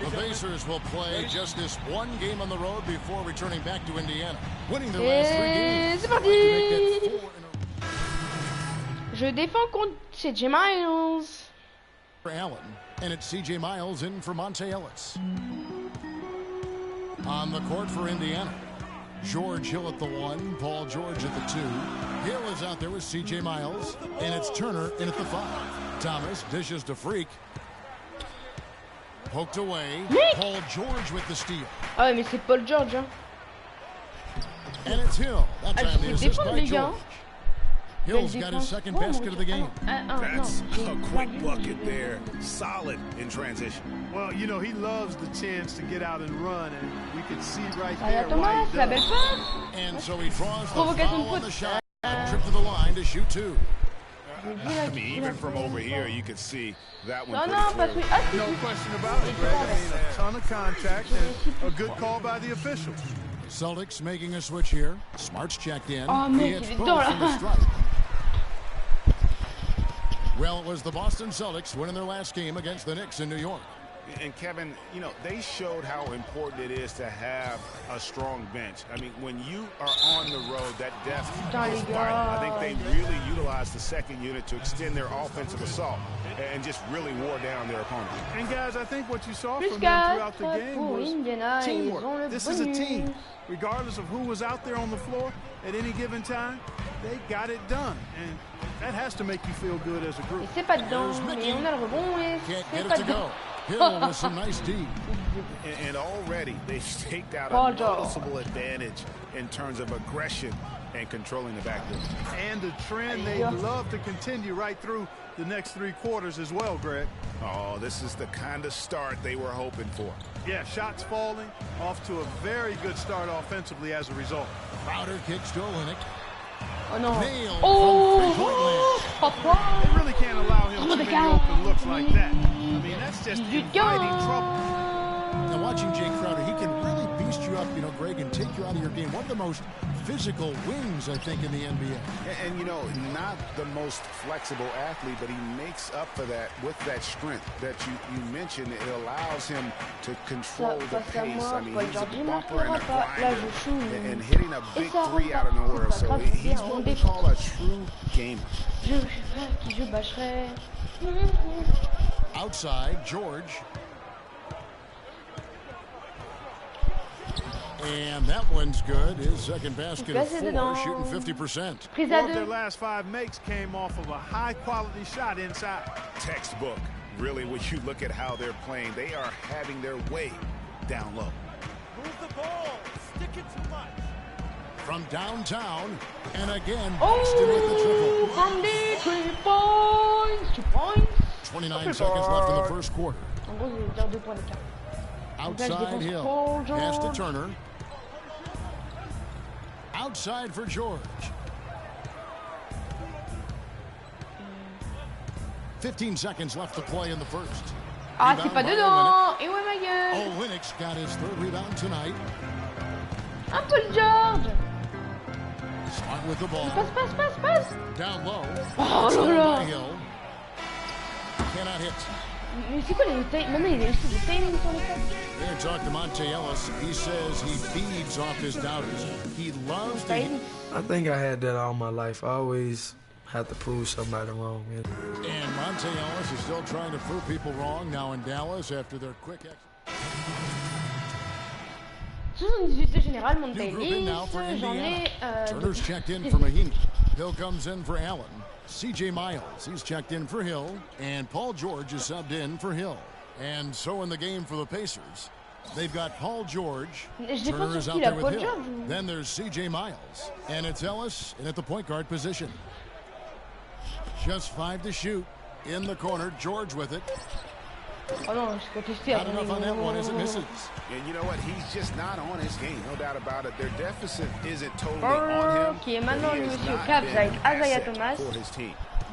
The Pacers will play just this one game on the road before returning back to Indiana, winning their last 3 games. C'est parti. Je défends contre CJ Miles. Allen, and it's CJ Miles in for Monte Ellis. On the court for Indiana, George Hill at the 1, Paul George at the 2. Hill is out there with C.J. Miles, and it's Turner in at the 5. Thomas dishes to Freak. Poked away. Paul George with the steal. Ah ouais, mais c'est Paul George, hein. And it's Hill. That time the assist by les George. Hill's got his second basket of the game. That's a quick bucket there. Solid in transition. Well, you know, he loves the chance to get out and run, and we could see right there why he does. And so he draws the foul on the shot. Trip to the line to shoot 2. I mean, even from over here, you could see that one. No question about it, Greg. I mean, a ton of contact and a good call by the officials. Celtics making a switch here. Smart's checked in. He hits both from the strike. Well, it was the Boston Celtics winning their last game against the Knicks in New York. And Kevin, you know, they showed how important it is to have a strong bench. I mean, when you are on the road, that depth is vital. I think they really utilized the second unit to extend their offensive assault and just really wore down their opponent. And guys, I think what you saw from them throughout the game was teamwork. This is a team. Regardless of who was out there on the floor at any given time, they got it done. And that has to make you feel good as a group. C'est pas dedans, mais on a le rebond et c'est pas dedans. Hill with some nice D. And already they've staked out a noticeable advantage in terms of aggression and controlling the backcourt. And a trend they'd love to continue right through the next 3 quarters as well, Greg. Oh, this is the kind of start they were hoping for. Yeah, shots falling, off to a very good start offensively as a result. Crowder kicks to Olynyk. Oh no. Nailed They really can't allow him too many open looks like that. I mean, that's just inviting trouble. Now watching Jay Crowder, he can really beast you up, you know, Greg, and take you out of your game. One of the most physical wings, I think, in the NBA. And you know, not the most flexible athlete, but he makes up for that with that strength that you mentioned. It allows him to control the pace. I mean, he's a bumper and a grinder and hitting a big three out of nowhere. So he's what we call a true gamer. Outside, George. And that one's good. His second basket of 4, shooting 50%. Four of their last 5 makes came off of a high-quality shot inside. Textbook. Really, when you look at how they're playing, they are having their way down low. Move the ball. Stick it too much. From downtown, and again, Boston with the triple. From the 3 points. 2 points. 29 seconds left in the first quarter. Outside Hill. Pass to Turner. Outside for George. 15 seconds left to play in the first. Ah, c'est pas dedans. Et ouais, ma gueule. Olynyk got his 3rd rebound tonight. Un peu le George. Smart with the ball. Passe. Down low. Oh là là. Hill. Cannot hit. Mais c'est quoi les timings? Maintenant, il y a aussi des timings sur les passes. There, talk to Monte Ellis. He says he feeds off his doubters. He loves to. I think I had that all my life. I always had to prove somebody wrong. And Monte Ellis is still trying to prove people wrong now in Dallas after their quick. 78 général, Monte Ellis. J'en ai. Turner's checked in for Mahinmi. Hill comes in for Allen. C.J. Miles, he's checked in for Hill, and Paul George is subbed in for Hill. And so in the game for the Pacers, they've got Paul George, Turner is out there with Hill. Then there's C.J. Miles, and it's Ellis in at the point guard position. Just 5 to shoot. In the corner, George with it. Oh no, not enough on that one as it misses. And you know what? He's just not on his game, no doubt about it. Their deficit isn't totally on him. Qui est maintenant lui aussi au Cavs avec Isaiah Thomas.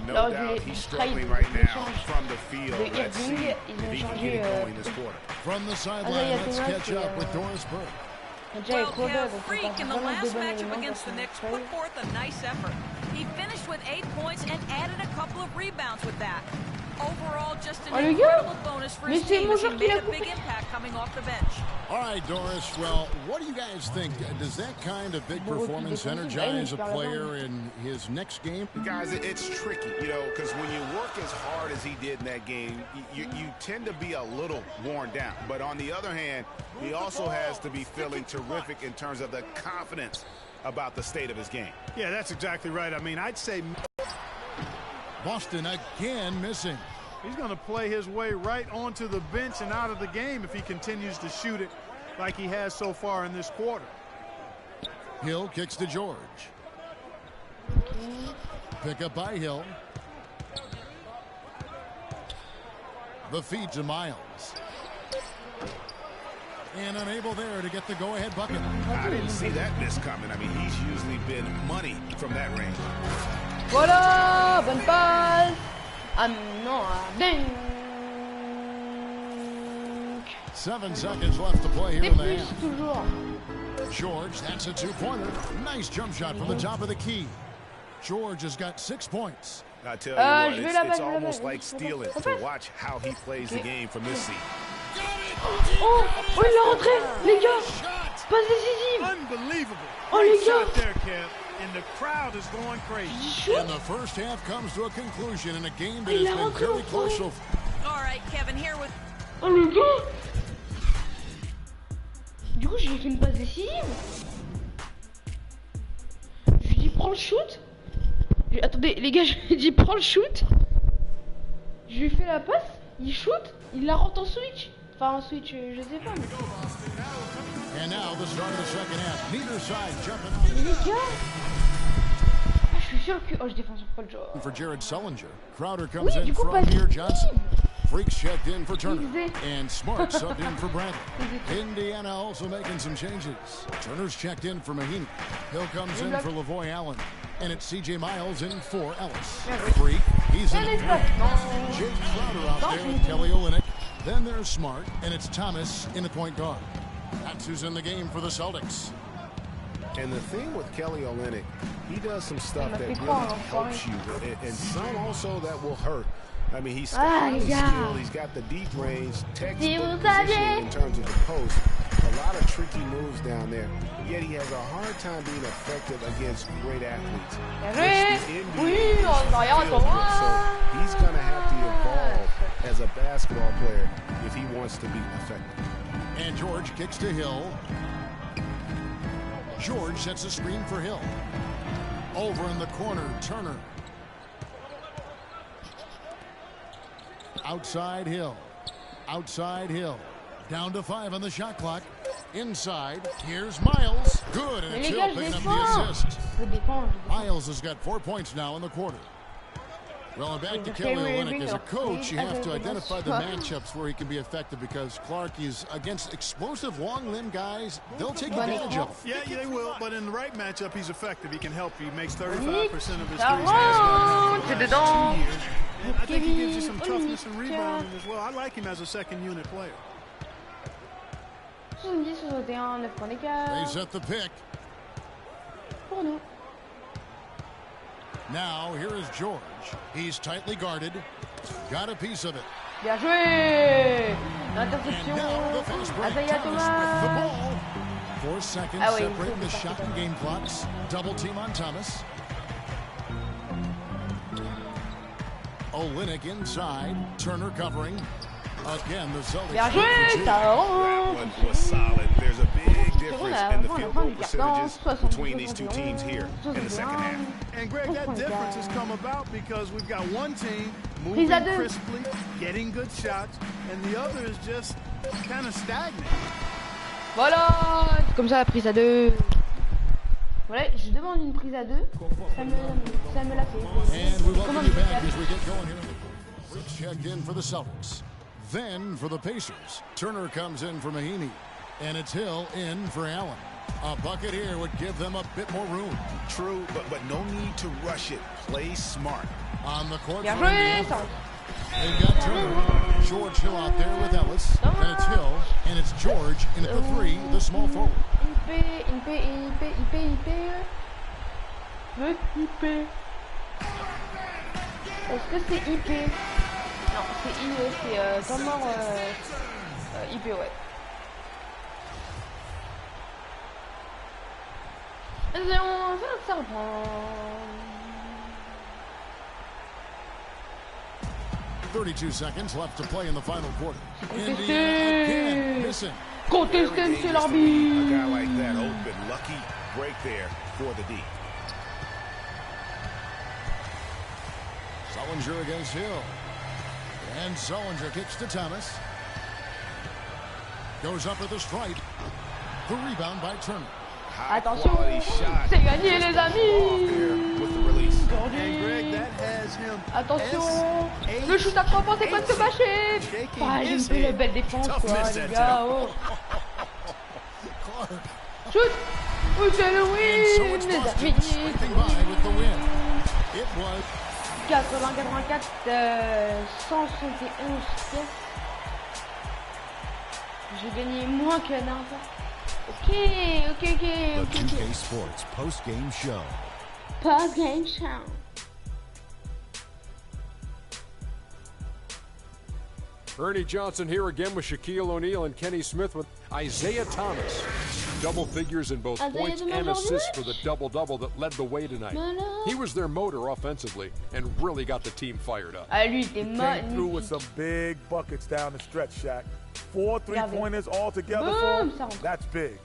No doubt he's struggling right now from the field. Let's see if he can get it going this quarter. From the sideline, let's catch up with Doris Burke. Well, Kev, Freak in the last matchup against the Knicks put forth a nice effort. He finished with 8 points and added a couple of rebounds with that. Overall, just an incredible bonus for his team as he made a big impact coming off the bench. All right, Doris, well, what do you guys think? Does that kind of big performance energize a player in his next game? Guys, it's tricky, you know, because when you work as hard as he did in that game, you tend to be a little worn down. But on the other hand, he also has to be feeling terrific in terms of the confidence about the state of his game. Yeah, that's exactly right. I mean, I'd say Boston again missing. He's going to play his way right onto the bench and out of the game if he continues to shoot it like he has so far in this quarter. Hill kicks to George. Pick up by Hill. The feed to Miles. And unable there to get the go-ahead bucket. I didn't see that miss coming. I mean, he's usually been money from that range. Voilà, bonne passe. Ah non, ding. 7 seconds left to play here in the half. George, that's a 2-pointer. Nice jump shot from the top of the key. George has got 6 points. I tell you what, it's almost like stealing to watch how he plays the game from this seat. Oh, il est rentré, les gars. Passe décisive. Unbelievable. Oh, les shot gars. there, Kev. And the crowd is going crazy. And the first half comes to a conclusion in a game that has been very close so far. All right, Kevin, here with... Oh, les gars. Du coup, j'ai fait une passe décisive. Je lui dis, prends le shoot. Attendez, les gars, je lui ai dit, prends le shoot. Je lui fais la passe, il shoot, il la rentre en switch. Enfin, en switch, je sais pas. Mais... And now the start of the second half. Neither side jumping on. Mais les gars, je suis sûr que... Oh, je défends sur Paul George. For Jared Sullinger. Crowder comes in from Amir Johnson. Freaks checked in for Turner. And Smart subbed in for Bradley. Indiana also making some changes. Turner's checked in for Mahinmi. Hill comes in for Lavoy Allen. And it's C.J. Miles in for Ellis. Freak, he's in for Jake Crowder out there with Kelly Olynyk. Then there's Smart, and it's Thomas in the point guard. That's who's in the game for the Celtics. And the thing with Kelly Olynyk, he does some stuff that really helps you, and some also that will hurt. I mean, he's highly skilled. He's got the deep range, textbook positioning in terms of the post. A lot of tricky moves down there. Yet he has a hard time being effective against great athletes. So he's going to have to evolve as a basketball player if he wants to be effective. And George kicks to Hill. George sets a screen for Hill. Over in the corner, Turner. Outside Hill. Outside Hill. Down to 5 on the shot clock. Inside. Here's Miles. Good. And it's Hill picking up the assist. Miles has got 4 points now in the quarter. Well, and back to Kelly Olynyk. As a coach, you have to identify the matchups where he can be effective, because Clark is against explosive, long-limbed guys. They'll take advantage of him. Yeah, they will, but in the right matchup, he's effective. He can help you. He makes 35% of his threes. And I think he gives you some toughness and rebounding as well. I like him as a second-unit player. They set the pick. Now, here is George. He's tightly guarded. Got a piece of it. Bien joué. L'interception. Allez Thomas. The ball. 4 seconds separating the shot and game clocks. Double team on Thomas. Olynyk inside. Turner covering. Again, the Celtics. That one was solid. There's a big difference in the field goal percentages between these two teams here in the second half. And Greg, that difference has come about because we've got one team moving crisply, getting good shots, and the other is just kind of stagnant. Voilà, comme ça la prise à 2. Voilà, je demande une prise à 2. Ça me l'a fait. And we welcome you back as we get going here. Checked in for the Celtics. Then for the Pacers, Turner comes in for Mahinmi, and it's Hill in for Allen. A bucket here would give them a bit more room. True, but no need to rush it. Play smart. On the court for Indiana. They've got Turner. George Hill out there with Ellis. Then it's Hill, and it's George in at the 3, the small forward. Est-ce que c'est IP? Non, c'est IE, c'est temps mort IP, ouais. Ça reprend. 32 seconds left to play in the final quarter. Indiana again missing. Contesté, c'est l'arbitre. A guy like that open, lucky break there for the D. Sullinger against Hill. And Sullinger kicks to Thomas. Goes up at the stripe. The rebound by Turner. Attention, c'est gagné les amis. Attention, le shoot à 3 points, c'est pas de se mâcher. Ah, j'ai fait la belle défense, quoi, les gars. Oh. Shoot. Oui, c'est le win, les amis. 80-84, 171 pièces. J'ai gagné moins que la dernière fois. Ok. The 2K Sports post-game show. Post-game show. Ernie Johnson here again with Shaquille O'Neal and Kenny Smith with Isaiah Thomas. Double figures in both points and assists for the double-double that led the way tonight. He was their motor offensively and really got the team fired up. He came through with some big buckets down the stretch, Shaq. 4 3-pointers all together for him. That's big.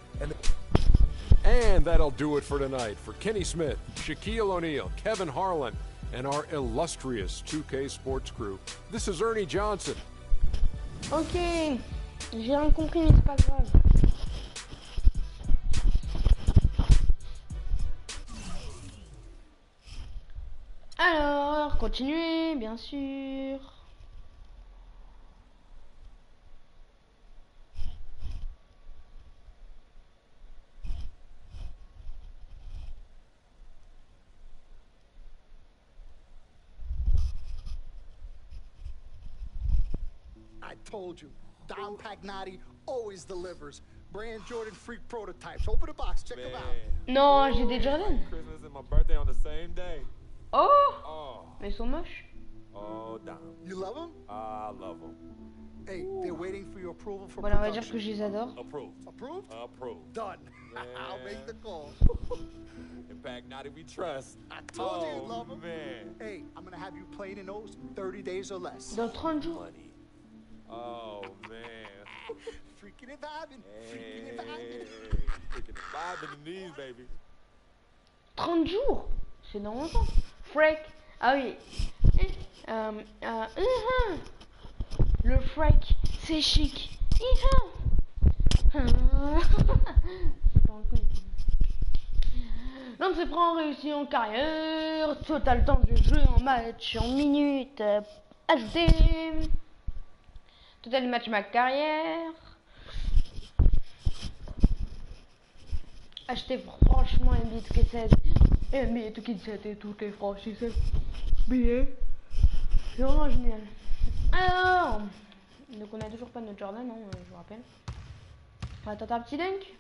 And that'll do it for tonight. For Kenny Smith, Shaquille O'Neal, Kevin Harlan, and our illustrious 2K Sports crew, this is Ernie Johnson. Ok, j'ai rien compris, mais c'est pas grave. Alors, continuez, bien sûr. I told you, Dom Pagnotti always delivers. brand Jordan freak prototypes. Open the box, check them out. Non, j'ai des Jordan. Christmas and my birthday on the same day. Oh, mais ils sont moches. Oh, damn. You love them? I love them. Hey, they're waiting for your approval for Voilà, on va dire que je les adore. Approved. Approved? Approved. Done. I'll make the call. In fact, now that we trust. I told you you love them. Man. Hey, I'm gonna have you playing in those in 30 days or less. Dans 30 jours. Money. Oh, man. Freaking and vibing. Freaking and vibing. Freaking and vibing in these, baby. 30 jours. C'est dans longtemps. Freak. Ah oui. Le freak, c'est chic. L'un de ses plans réussis en carrière. Total temps de jeu en match, en minutes. Ajouté. Total match ma carrière. Acheter franchement NBA 2K7. NBA 2K7 et toutes les franchises. Billets. C'est vraiment génial. Alors, donc on a toujours pas notre Jordan, non, je vous rappelle. On va tenter un petit dunk.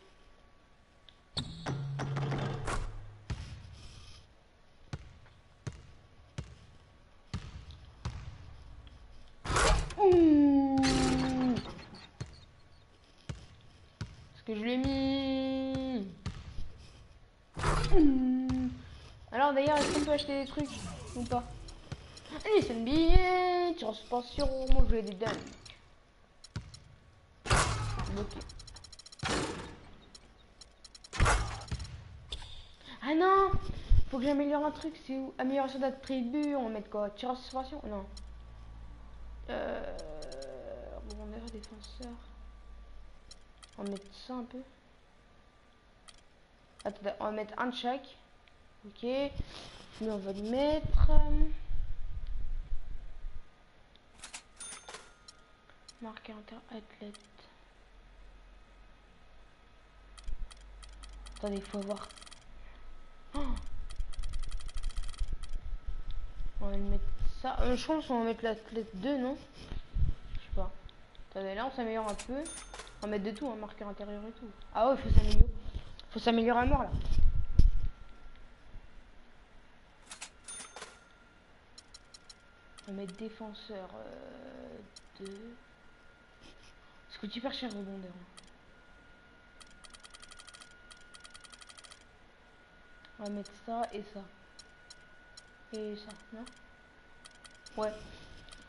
Est-ce que je l'ai mis? Alors d'ailleurs, est-ce qu'on peut acheter des trucs ou pas? Allez, c'est un billet, tu suspension, moi je veux des dunks. Ok. Ah non, faut que j'améliore un truc, c'est où? Amélioration d'attribut, on va mettre quoi? Tir en suspension? Non. Rebondeur, défenseur. On va mettre ça un peu. Attends, on va mettre un de chaque. Ok. Mais on va le mettre. Marqué inter-athlète. Attendez, il faut voir. Oh, on va le mettre ça. Je pense qu'on va mettre l'athlète 2, non? Je sais pas. Attendez, là on s'améliore un peu. On va mettre de tout, un marqueur intérieur et tout. Ah ouais, il faut s'améliorer. Faut s'améliorer à mort là. On va mettre défenseur 2. Ça coûte hyper cher rebondeur. On va mettre ça et ça. Et ça, non? Ouais.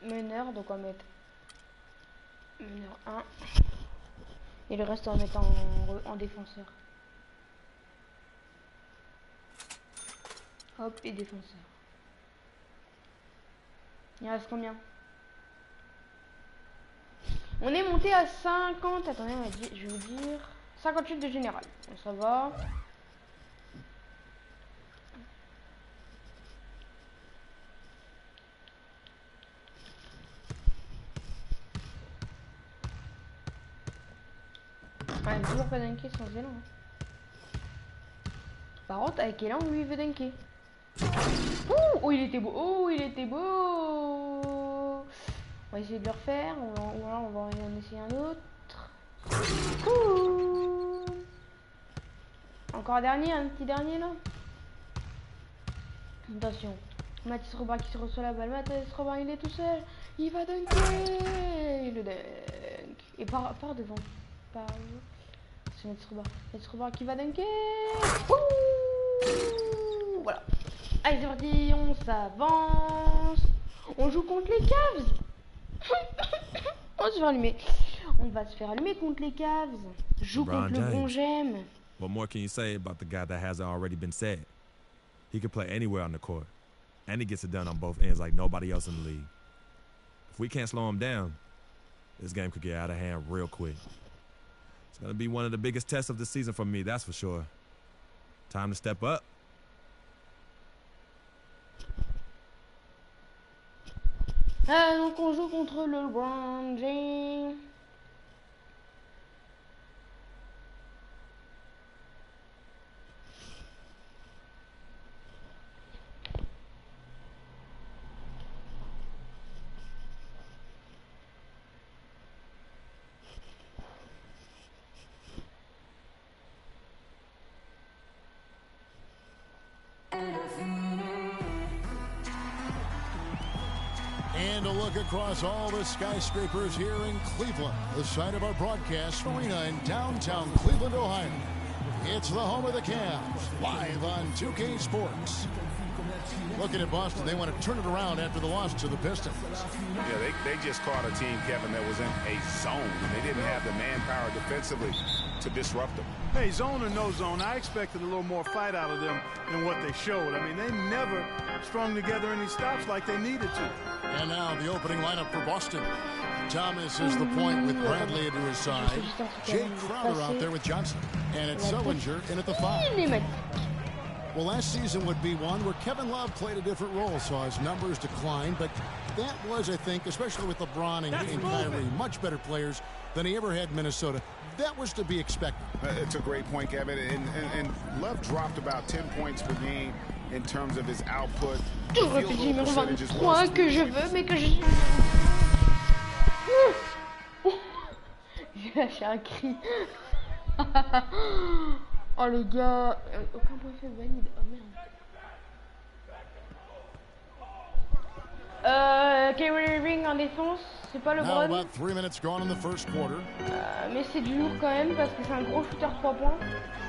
Meneur, donc on va mettre meneur 1. Et le reste on va mettre en défenseur. Hop, et défenseur. Il reste combien? On est monté à 50. Attendez, je vais vous dire 58 de général. Donc ça va. Ouais, toujours pas dunker sans élan. Par contre, avec élan, lui, il veut dunker. Oh, il était beau. Oh, il était beau. On va essayer de le refaire. Ou alors on va en essayer un autre. Encore un dernier, un petit dernier là. Attention. Mathis Robin qui se reçoit la balle. Mathis Robin, il est tout seul. Il va dunker. Le dunk. Et par devant. C'est Mathis Robin. Mathis Robin qui va dunker. Voilà. Allez, c'est parti. On s'avance. On joue contre les Cavs. On va se faire allumer. On va se faire allumer contre les Cavs. Joue contre le bon j'aime. What more can you say about the guy that hasn't already been said? He can play anywhere on the court, and he gets it done on both ends like nobody else in the league. If we can't slow him down, this game could get out of hand real quick. It's going to be one of the biggest tests of the season for me, that's for sure. Time to step up. Ah, donc on joue contre le LeBron James. And a look across all the skyscrapers here in Cleveland, the site of our broadcast arena in downtown Cleveland, Ohio. It's the home of the Cavs, live on 2K Sports. Looking at Boston, they want to turn it around after the loss to the Pistons. Yeah, they just caught a team, Kevin, that was in a zone, and they didn't have the manpower defensively to disrupt them. Hey, zone or no zone, I expected a little more fight out of them than what they showed. I mean, they never strung together any stops like they needed to. And now the opening lineup for Boston. Thomas is the point with Bradley to his side. Jay Crowder out there with Johnson. And it's Sullinger in at the 5. Well, last season would be one where Kevin Love played a different role, saw his numbers decline, but that was, I think, especially with LeBron and Kyrie, much better players than he ever had in Minnesota. That was to be expected. It's a great point, Kevin, and Love dropped about 10 points per game in terms of his output. J'aurais pu dire numéro 23 que je veux, mais que je... J'ai lâché un cri. Oh les gars, aucun point faible valide. Oh merde. Kyrie Irving en défense, c'est pas le Now bon. about 3 minutes gone in the first quarter. Mais c'est du lourd quand même parce que c'est un gros shooter 3 points.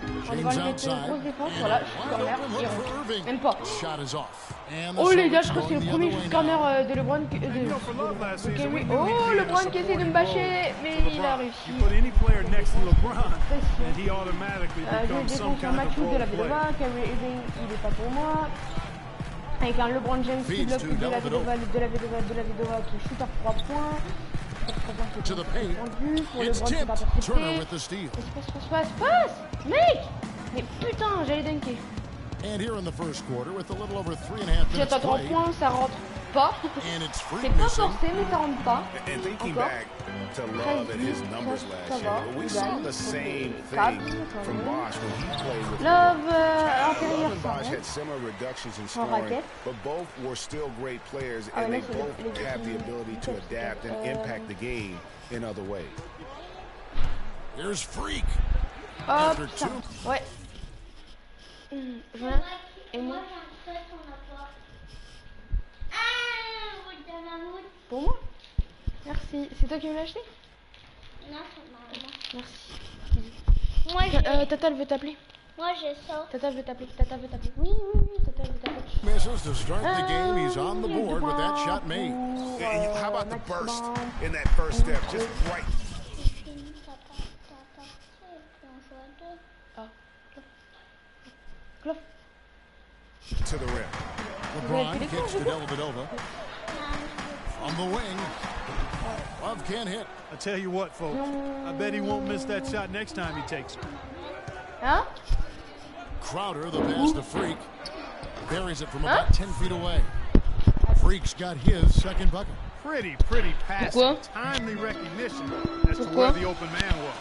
On va lui mettre une grosse défense, voilà, shoot corner, il rentre. Même pas. Oh les gars, je crois que c'est le premier shoot corner de LeBron de Kyrie. Oh, LeBron qui essaie de me bâcher, mais il a réussi. Je défends sur Matthew de la Vedova, Kyrie Irving, il est pas pour moi. Avec un LeBron James qui bloque de la Vedova qui shoot à 3 points. To the paint. It's tipped. Turner with the steal. Passe, mec! Mais putain, j'allais dunker. And here in the first quarter with a little over 3.5 minutes Si t'as 3 points, ça rentre pas. C'est pas forcé, mais ça rentre pas. And thinking back to Love and his numbers last year, we saw the same thing from Bosch when he played with Love Love and Bosch had similar reductions in scoring, but both were still great players, and they both have the ability to adapt and impact the game in other ways. Here's Freak. Oh putain, ouais. Voilà. Et moi? Pour moi? Merci. C'est toi qui me l'as acheté? Non, c'est maman. Merci. Moi, Tata, elle veut t'appeler. Moi, je sors. Tata veut t'appeler. Tata veut t'appeler. Oui, Tata veut t'appeler. Misses to start the game. He's on the board with that shot made. How about the burst in that first step? Just right. To the rim. LeBron kicks to Dellavedova. On the wing. Love can't hit. I tell you what, folks. I bet he won't miss that shot next time he takes it. Huh? Crowder, the pass to Freak. Buries it from about 10 feet away. Freak's got his second bucket. Pretty passing. Timely recognition as to where the open man was.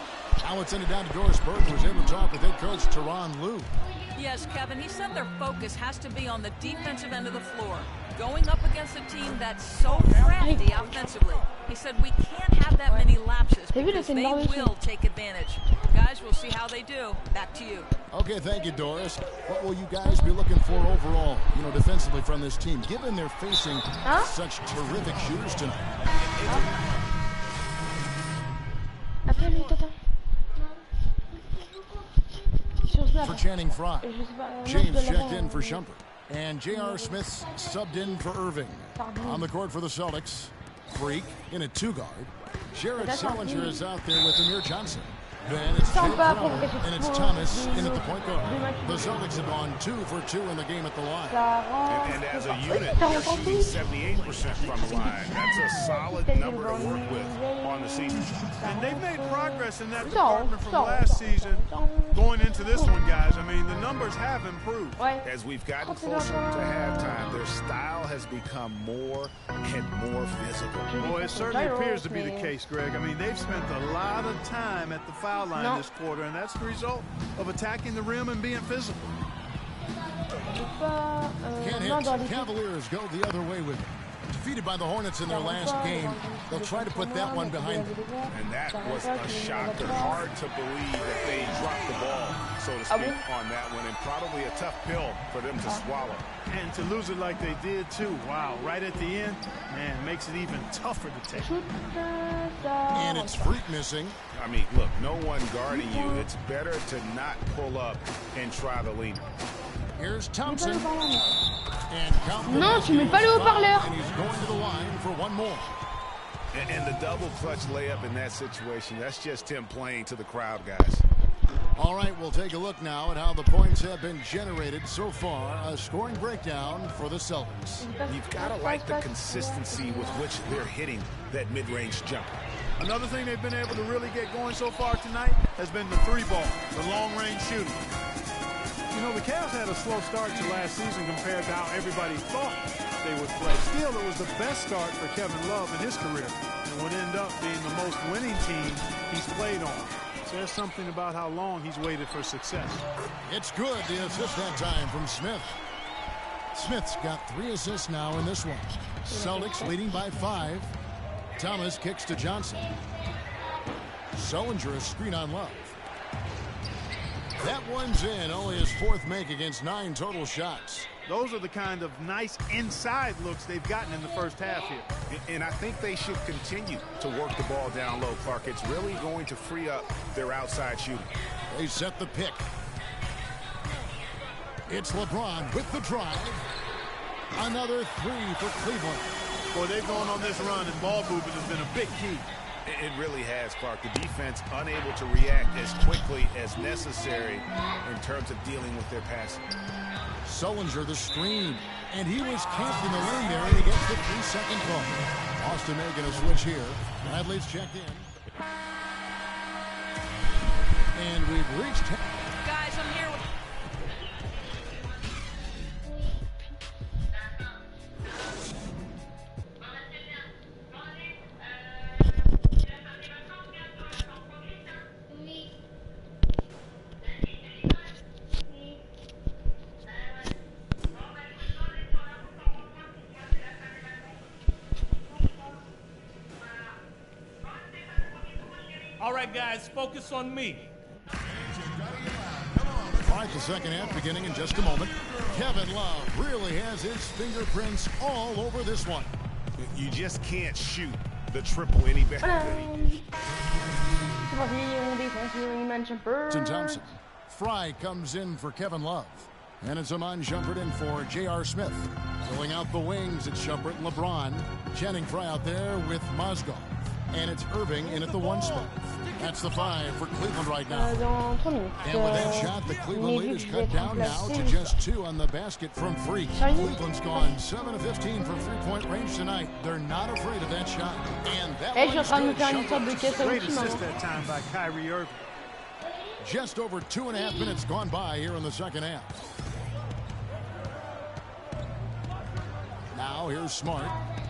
Now it's ended down to Doris Burke, who's able to talk with head coach Teron Lue. Yes, Kevin, he said their focus has to be on the defensive end of the floor, going up against a team that's so crafty offensively. He said we can't have that many lapses because they will take advantage. Guys, we'll see how they do. Back to you. Okay, thank you, Doris. What will you guys be looking for overall, defensively from this team, given they're facing such terrific shooters tonight? Appelle-lui, Tata. For Channing Frye. James checked in for Shumpert. And J.R. Smith subbed in for Irving. On the court for the Celtics, Freak in a 2-guard. Jared Sullinger is out there with Amir Johnson. Then it's Jay Crowder, and it's Thomas in at the point guard. The Celtics have gone 2 for 2 in the game at the line. And as a unit, they're shooting 78% from the line. That's a solid number to work with on the season. And they've made progress in that department from last season going into this one, guys. I mean, the numbers have improved. As we've gotten closer to halftime, their style has become more and more physical. Well, it certainly appears to be the case, Greg. I mean, they've spent a lot of time at the foul line this quarter, and that's the result of attacking the rim and being physical. Can't hit. Cavaliers go the other way with it. Defeated by the Hornets in their last game, they'll try to put that one behind them. And that was a shocker. Hard to believe that they dropped the ball, so to speak, on that one, and probably a tough pill for them to swallow. And to lose it like they did, too. Wow, right at the end, man, makes it even tougher to take. And it's Freak missing. I mean, look, no one guarding you. It's better to not pull up and try the lead. Here's Thompson. Non, tu mets pas le haut-parleur. And he's going to the line for one more. And the double clutch layup in that situation, that's just him playing to the crowd, guys. All right, we'll take a look now at how the points have been generated so far. A scoring breakdown for the Celtics. You've got to like the consistency with which they're hitting that mid-range jump. Another thing they've been able to really get going so far tonight has been the three ball, the long-range shooting. You know, the Cavs had a slow start to last season compared to how everybody thought they would play. Still, it was the best start for Kevin Love in his career and would end up being the most winning team he's played on. Says something about how long he's waited for success. It's good. The assist that time from Smith. Smith's got 3 assists now in this one. Celtics leading by 5. Thomas kicks to Johnson. Sullinger a screen on Love. That one's in. Only his 4th make against 9 total shots. Those are the kind of nice inside looks they've gotten in the first half here. And I think they should continue to work the ball down low, ParK. It's really going to free up their outside shooting. They set the pick. It's LeBron with the drive. Another 3 for Cleveland. Boy, they've gone on this run, and ball movement has been a big key. It really has, ParK. The defense unable to react as quickly as necessary in terms of dealing with their passing. Sullinger the screen, and he was camped in the lane there, and he gets the 3-second call. Austin making a switch here. Bradley's checked in. And we've reached... Guys, I'm here with... All right, guys, focus on me. All right, the second half beginning in just a moment. Kevin Love really has his fingerprints all over this one. You just can't shoot the triple any better than he did. Thompson. Fry comes in for Kevin Love. And it's Amon Shumpert in for J.R. Smith. Filling out the wings, it's Shumpert and LeBron. Channing Fry out there with Mozgov. And it's Irving in at the 1 spot. That's the 5 for Cleveland right now. And with that shot, the Cleveland lead is cut down now to just 2 on the basket from free. Cleveland's gone 7 of 15 from 3-point range tonight. They're not afraid of that shot. And that one's good. Great assist that time by Kyrie Irving. Just over 2.5 minutes gone by here in the second half. Now here's Smart.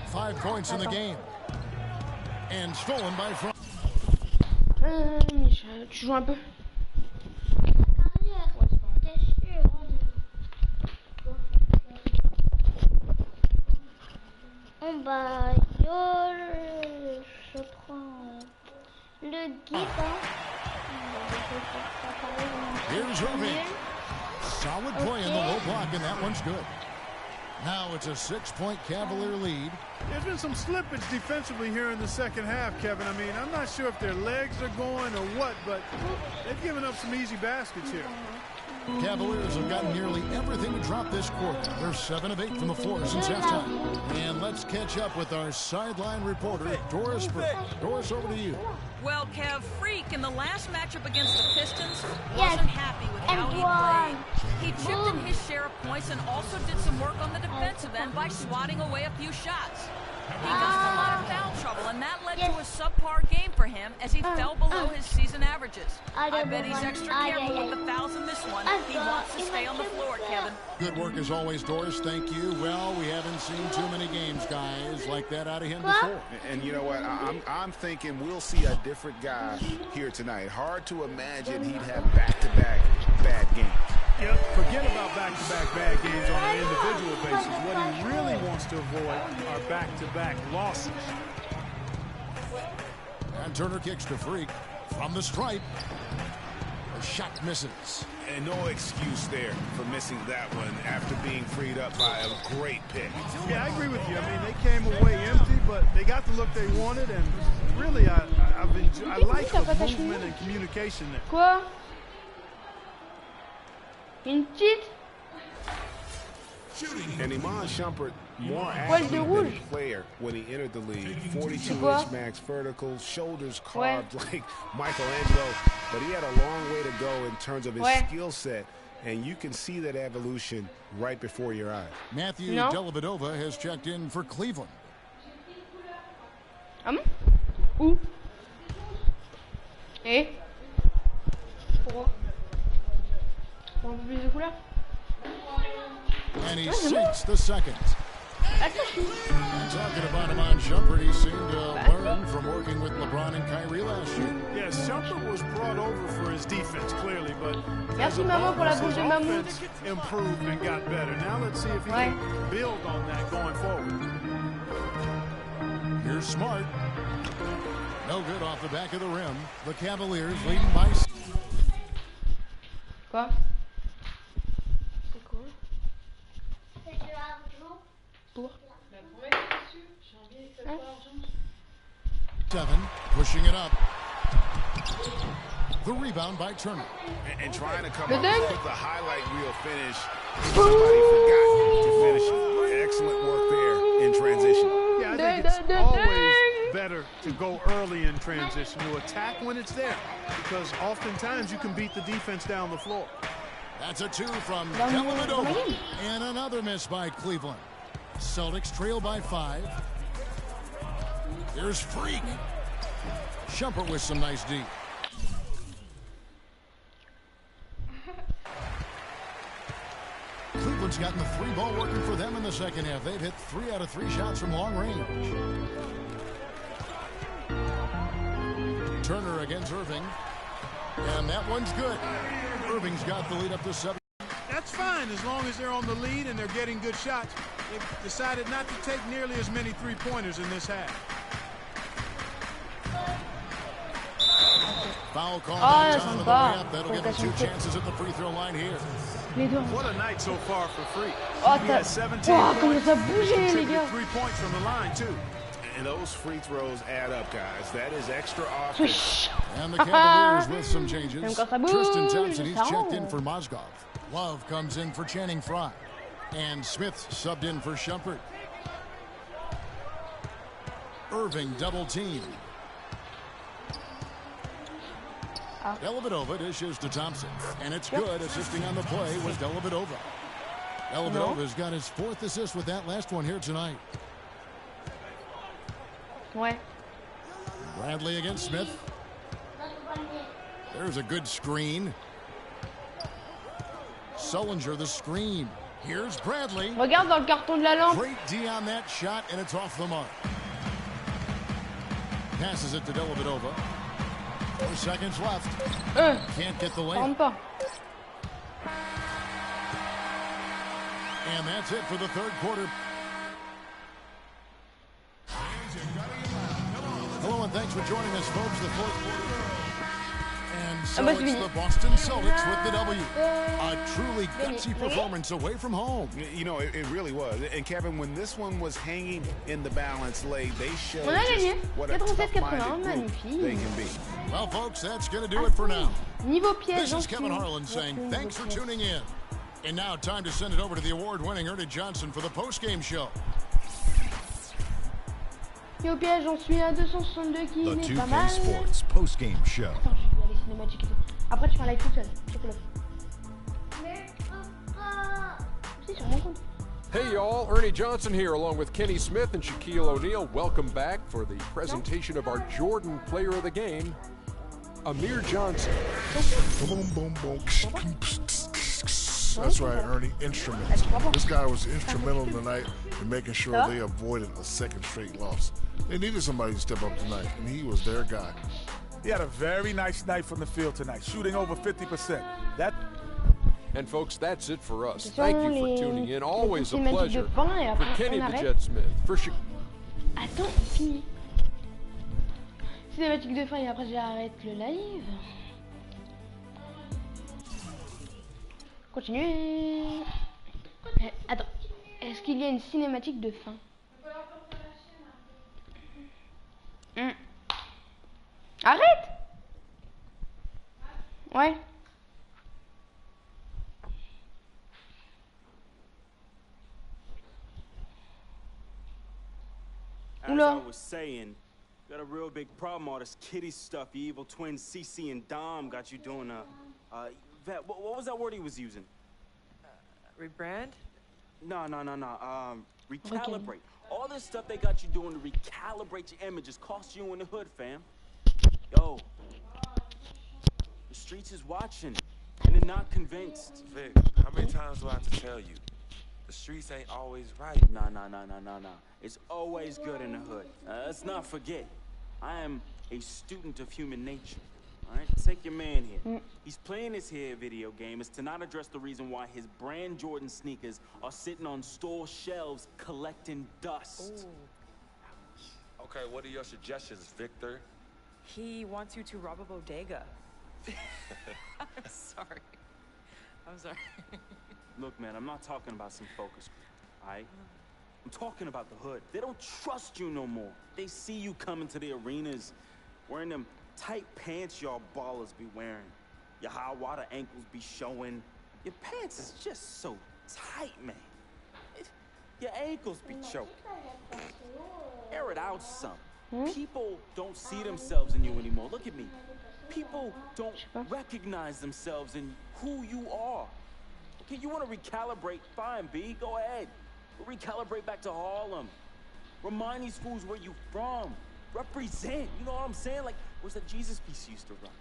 5 points in the game. And stolen by Fry. Michel, tu joues un peu. On baillole, je prends le guidon. Here's Irving. Solid play in the low block, and that one's good. Now it's a 6-point Cavalier lead. There's been some slippage defensively here in the second half, Kevin. I mean, I'm not sure if their legs are going or what, but they've given up some easy baskets here. Cavaliers have gotten nearly everything to drop this quarter. They're 7 of 8 from the floor since halftime. And let's catch up with our sideline reporter, Doris Burke. Doris, over to you. Well, Kev, Freak in the last matchup against the Pistons wasn't happy with how he played. He chipped in his share of points and also did some work on the defensive end by swatting away a few shots. He got in a lot of foul trouble, and that led to a subpar game for him as he fell below his season averages. I bet he's extra careful with the fouls in this one. He wants to stay on the floor, Kevin. Good work as always, Doris. Thank you. Well, we haven't seen too many games, guys, like that out of him before. And you know what? I'm thinking we'll see a different guy here tonight. Hard to imagine he'd have back-to-back bad games. Yep, forget about back-to-back bad games on an individual basis. What he really wants us to avoid our back-to-back losses. And Turner kicks to Freak from the stripe. The shot misses. And no excuse there for missing that one after being freed up by a great pick. Yeah, I agree with you. I mean, they came away empty, but they got the look they wanted, and really, I like the movement and communication there. Quoi? Une petite? And Iman Shumpert, more athlete than player when he entered the league. 42-inch max vertical, shoulders carved like Michelangelo, but he had a long way to go in terms of his skill set, and you can see that evolution right before your eyes. Matthew Dellavedova has checked in for Cleveland. Où? Et? Pourquoi? Pour un peu plus de couleur? And he sinks the second. And talking about Iman Shumpert, he seemed to learn from working with LeBron and Kyrie last year. Yes, Shumpert was brought over for his defense, clearly, but Merci maman pour la bouche de mammouth. Improved and got better. Now let's see if he can build on that going forward. Here's Smart. No good off the back of the rim. The Cavaliers leading by. Quoi? Pour. 7, pushing it up. The rebound by Turner. And trying to come up with the highlight reel finish. Somebody forgot to finish. Excellent work there in transition. Yeah, I think it's always better to go early in transition, to attack when it's there, because oftentimes you can beat the defense down the floor. That's a 2 from Dellavedova. And another miss by Cleveland. Celtics trail by 5. Here's Freak. Shumpert with some nice D. Cleveland's gotten the 3-ball working for them in the second half. They've hit 3 out of 3 shots from long range. Turner against Irving. And that one's good. Irving's got the lead up to 7. That's fine as long as they're on the lead and they're getting good shots. They've decided not to take nearly as many three-pointers in this half. Foul call down the layup. That'll give him 2 chances at the free throw line here. What a night so far for Freak. He has 17 points. Contributed 3 points from the line, too. And those free throws add up, guys. That is extra offense. And the Cavaliers with some changes. Tristan Thompson, he's checked in for Mozgov. Love comes in for Channing Frye. And Smith subbed in for Shumpert. Irving double team. Dellavedova dishes to Thompson. And it's good. Assisting on the play was Dellavedova. Dellavedova's got his 4th assist with that last one here tonight. Bradley against Smith. There's a good screen. Sullinger the screen. Here's Bradley. Regarde dans le carton de la lampe. Great D on that shot, and it's off the mark. Passes it to Dellavedova. 4 seconds left. Can't get the lane. And that's it for the 3rd quarter. Hello and thanks for joining us, folks. The 4th quarter. And so it's the Boston Celtics with the W. A truly gutsy performance away from home. You know, it really was. And Kevin, when this one was hanging in the balance late, they showed just what a tough-minded group they can be. Well, folks, that's going to do it for now. Niveau piège. This is Kevin Harlan saying thanks for tuning in. And now time to send it over to the award-winning Ernie Johnson for the post-game show. Niveau piège, j'en suis à 262 qui n'est pas mal. The 2K Sports post-game show. Attends, je vais aller cinématique et tout. Après, tu fais un live tout seul. C'est sur mon compte. Hey y'all, Ernie Johnson here along with Kenny Smith and Shaquille O'Neal. Welcome back for the presentation of our Jordan Player of the Game, Amir Johnson. Boom, boom, boom. That's right, Ernie. Instrument. This guy was instrumental tonight in making sure they avoided a 2nd straight loss. They needed somebody to step up tonight, and he was their guy. He had a very nice night from the field tonight, shooting over 50%. And folks, that's it for us. Thank you for tuning in. Always a pleasure. For Kenny the Jet Smith. For Attends, fini. Cinématique de fin et après j'arrête le live. Continuez. Attends, est-ce qu'il y a une cinématique de fin? Arrête. Ouais. As I was saying, got a real big problem. All this kitty stuff. The evil twins, CC and Dom, got you doing what was that word he was using? Rebrand? No. Recalibrate. All this stuff they got you doing to recalibrate your images cost you in the hood, fam. Yo, the streets is watching, and they're not convinced. Vic, how many times do I have to tell you? The streets ain't always right. Nah. It's always good in the hood. Let's not forget, I am a student of human nature. All right, take your man here. He's playing this here video game is to not address the reason why his brand Jordan sneakers are sitting on store shelves collecting dust. Ooh. Okay, what are your suggestions, Victor? He wants you to rob a bodega. I'm sorry. Look, man, I'm not talking about some focus group, all right? I'm talking about the hood. They don't trust you no more. They see you coming to the arenas wearing them tight pants y'all ballers be wearing. Your high water ankles be showing. Your pants is just so tight, man. Your ankles be choking. Air it out some. People don't see themselves in you anymore. Look at me. People don't recognize themselves in who you are. Okay, you want to recalibrate? Fine, B. Go ahead. Recalibrate back to Harlem. Remind these fools where you from. Represent. You know what I'm saying? Like, where's that Jesus piece you used to run?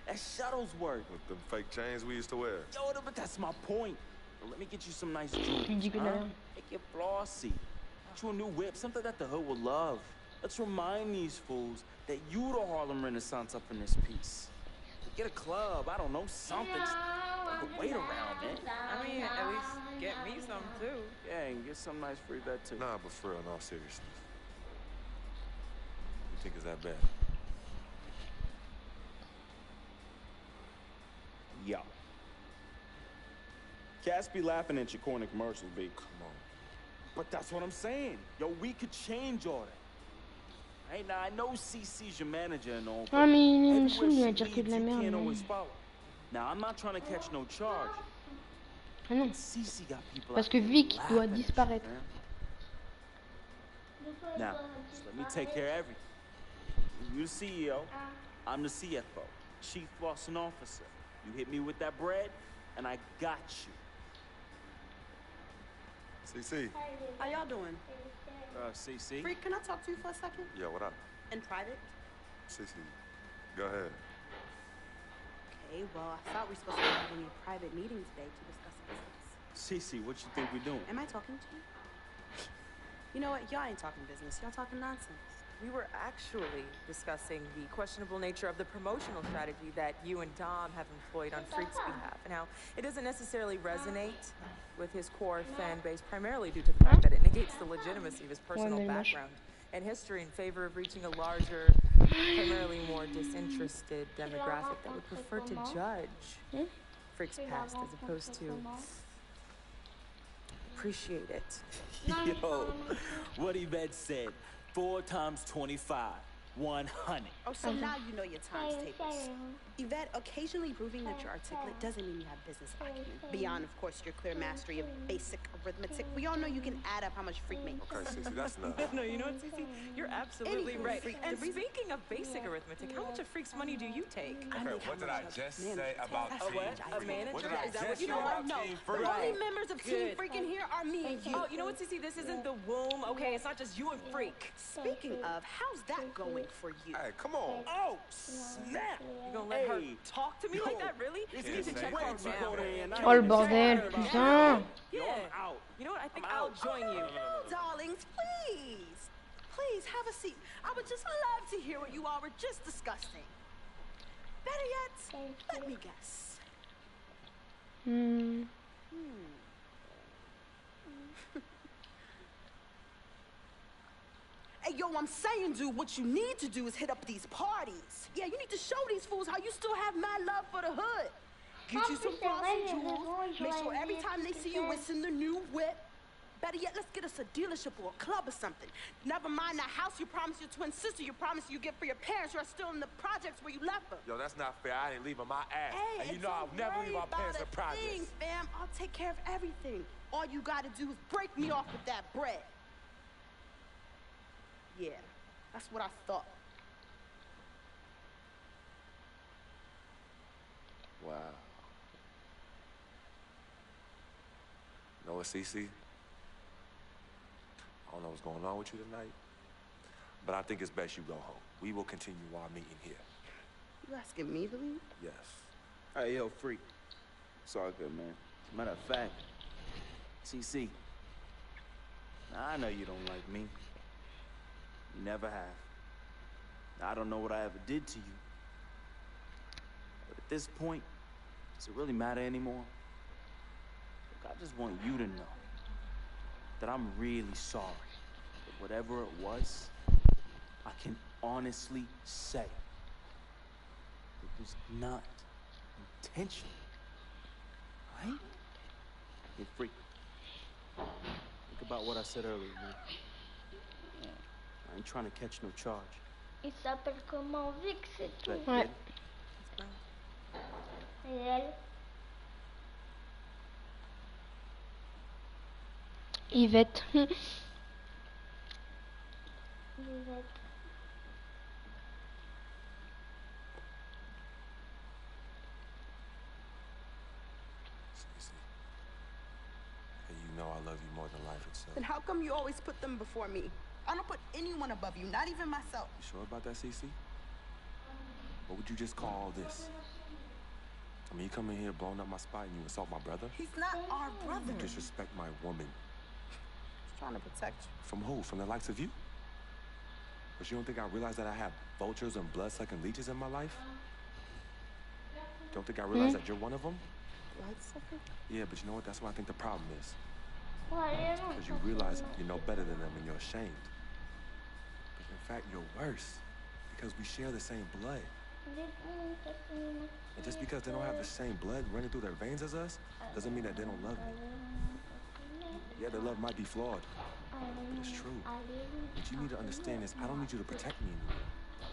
That Shuttlesworth. With them fake chains we used to wear. Yo, but that's my point. But let me get you some nice jewelry. Make it flossy. Get you a new whip, something that the hood will love. Let's remind these fools that you the Harlem Renaissance up in this piece. Get a club, I don't know, something. Just don't wait around, man. I mean, at least get me some too. Yeah, and get some nice free bed too. Nah, but for real, in all seriousness. You think it's that bad? Yeah. Cats be laughing at your corny commercials, B. Come on. But that's what I'm saying. Yo, we could change all that. Hey, now I know CC's your manager and all, but everywhere she leads, you can't always follow. Now, I'm not trying to catch no charge. Ah non. CC got people Parce que Vic doit disparaître. Now, just let me take care of everything. You're the CEO, I'm the CFO, Chief Bossing Officer. You hit me with that bread, and I got you. CC. How y'all doing? CC. Freak, can I talk to you for a second? Yeah, what up? In private? CC, go ahead. Okay, well, I thought we were supposed to be having a private meeting today to discuss business. CC, what you think we're doing? Am I talking to you? You know what? Y'all ain't talking business. Y'all talking nonsense. We were actually discussing the questionable nature of the promotional strategy that you and Dom have employed on Freak's behalf, and how it doesn't necessarily resonate with his core fan base, primarily due to the fact that it negates the legitimacy of his personal background and history in favor of reaching a larger, primarily more disinterested demographic that would prefer to judge Freak's past as opposed to appreciate it. Yo, what Yvette said. 4 times 25, 100. Oh, so now you know your times tables. Yvette, occasionally proving that you're articulate doesn't mean you have business acumen. Beyond, of course, your clear mastery of basic arithmetic. We all know you can add up how much Freak makes. Okay, Cece, that's enough. No, you know what, Cece? You're absolutely right. And speaking of basic arithmetic, how much of Freak's money do you take? Okay, what did I just say about Team A manager? What did I Is that just what you say know? about No, Team the Freak? only members of Team Freak in here are me and you. Oh, you know what, Cece? This isn't the womb, okay? It's not just you and Freak. Speaking of, how's that going for you? Hey, come on. Oh, snap. You gonna let her talk to me like that, really? You need to check her now. Oh le bordel, putain. Yeah. You know what? I think I'll join you. Darlings, please. Please, have a seat. I would just love to hear what you all were just discussing. Better yet, let me guess. Hey, yo, I'm saying, dude, what you need to do is hit up these parties. Yeah, you need to show these fools how you still have mad love for the hood. Get you some frosty jewels. Make sure every time they see you, it's in the new whip. Better yet, let's get us a dealership or a club or something. Never mind that house you promised your twin sister, you promised you get for your parents who are still in the projects where you left her. Yo, that's not fair. I didn't leave her my ass. Hey, and you know I'll never leave our parents in projects. Fam, I'll take care of everything. All you gotta do is break me off with that bread. Yeah, that's what I thought. Wow. You know what, Cece? I don't know what's going on with you tonight, but I think it's best you go home. We will continue our meeting here. You asking me to leave? Yes. Hey, yo, freak. It's all good, man. Matter of fact, CC, I know you don't like me. You never have. I don't know what I ever did to you. But at this point, does it really matter anymore? Look, I just want you to know that I'm really sorry. But whatever it was, I can honestly say it was not intentional. Right? You're free. Think about what I said earlier, man. I ain't trying to catch no charge. Il s'appelle comment Vic, c'est tout. Ouais. Et elle? Yvette. Yvette. You know I love you more than life itself. Then how come you always put them before me? I don't put anyone above you, not even myself. You sure about that, Cece? What would you just call all this? I mean, you come in here blowing up my spot and you insult my brother? He's not our brother. You disrespect my woman. He's trying to protect you. From who? From the likes of you? But you don't think I realize that I have vultures and blood-sucking leeches in my life? Don't think I realize that you're one of them? Blood-sucking? Yeah, but you know what? That's what I think the problem is. Ouais, Because you realize you're no better than them and you're ashamed. But in fact, you're worse. Because we share the same blood. And just because they don't have the same blood running through their veins as us, doesn't mean that they don't love me. Yeah, their love might be flawed, but it's true. What you need to understand is I don't need you to protect me anymore.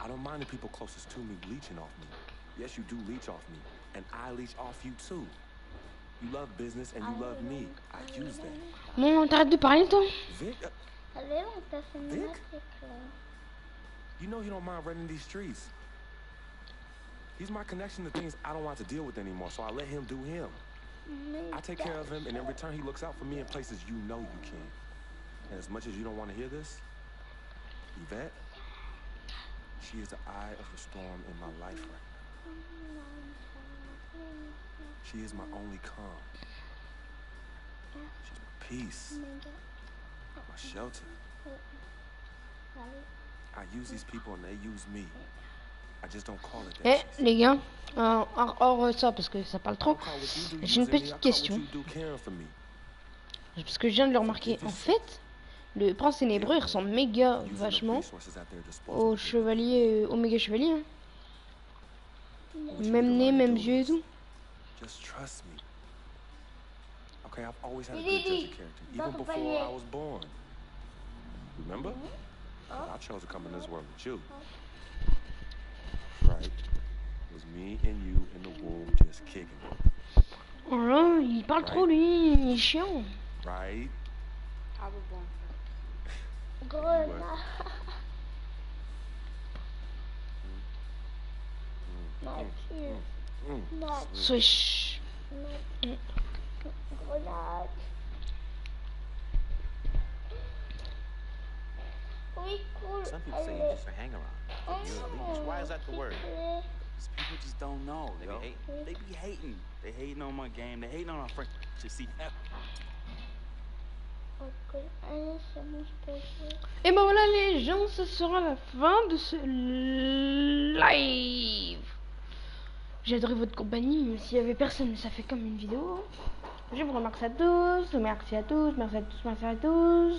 I don't mind the people closest to me leeching off me. Yes, you do leech off me, and I leech off you too. You love business and you love me. I use that. Bon, t'arrêtes de parler, toi. Vic? Vic? You know he don't mind running these streets. He's my connection to things I don't want to deal with anymore, so I let him do him. I take care of him, and in return, he looks out for me in places you know you can. And as much as you don't want to hear this, Yvette, she is the eye of the storm in my life right now. She is my only calm. She's my peace, my shelter. I use these people and they use me. I just don't call it that. Eh, les gars, hors ça, parce que ça parle trop, j'ai une petite question. Parce que je viens de le remarquer. En fait, le prince ténébreux, il ressemble méga vachement au chevalier, au méga chevalier. Hein. Même nez, même yeux et tout. Just trust me. Okay, I've always had a good sense of character, even before I was born. Remember? I chose to come in this world with you. Right? It was me and you in the womb just kicking it. Oh là, il parle trop lui, il est chiant. Right? I was born. Grenade. Swish. Grenade. Oui, cool. Some people say you just a hang around. You're a leech. Why is that the word? Because people just don't know. They be hating. They be hating. They hating on my game. They hating on our friends. You see that? Et ben voilà les gens, ce sera la fin de ce live. J'ai adoré votre compagnie, même s'il y avait personne, ça fait comme une vidéo. Je vous remercie à tous, merci à tous, merci à tous, merci à tous.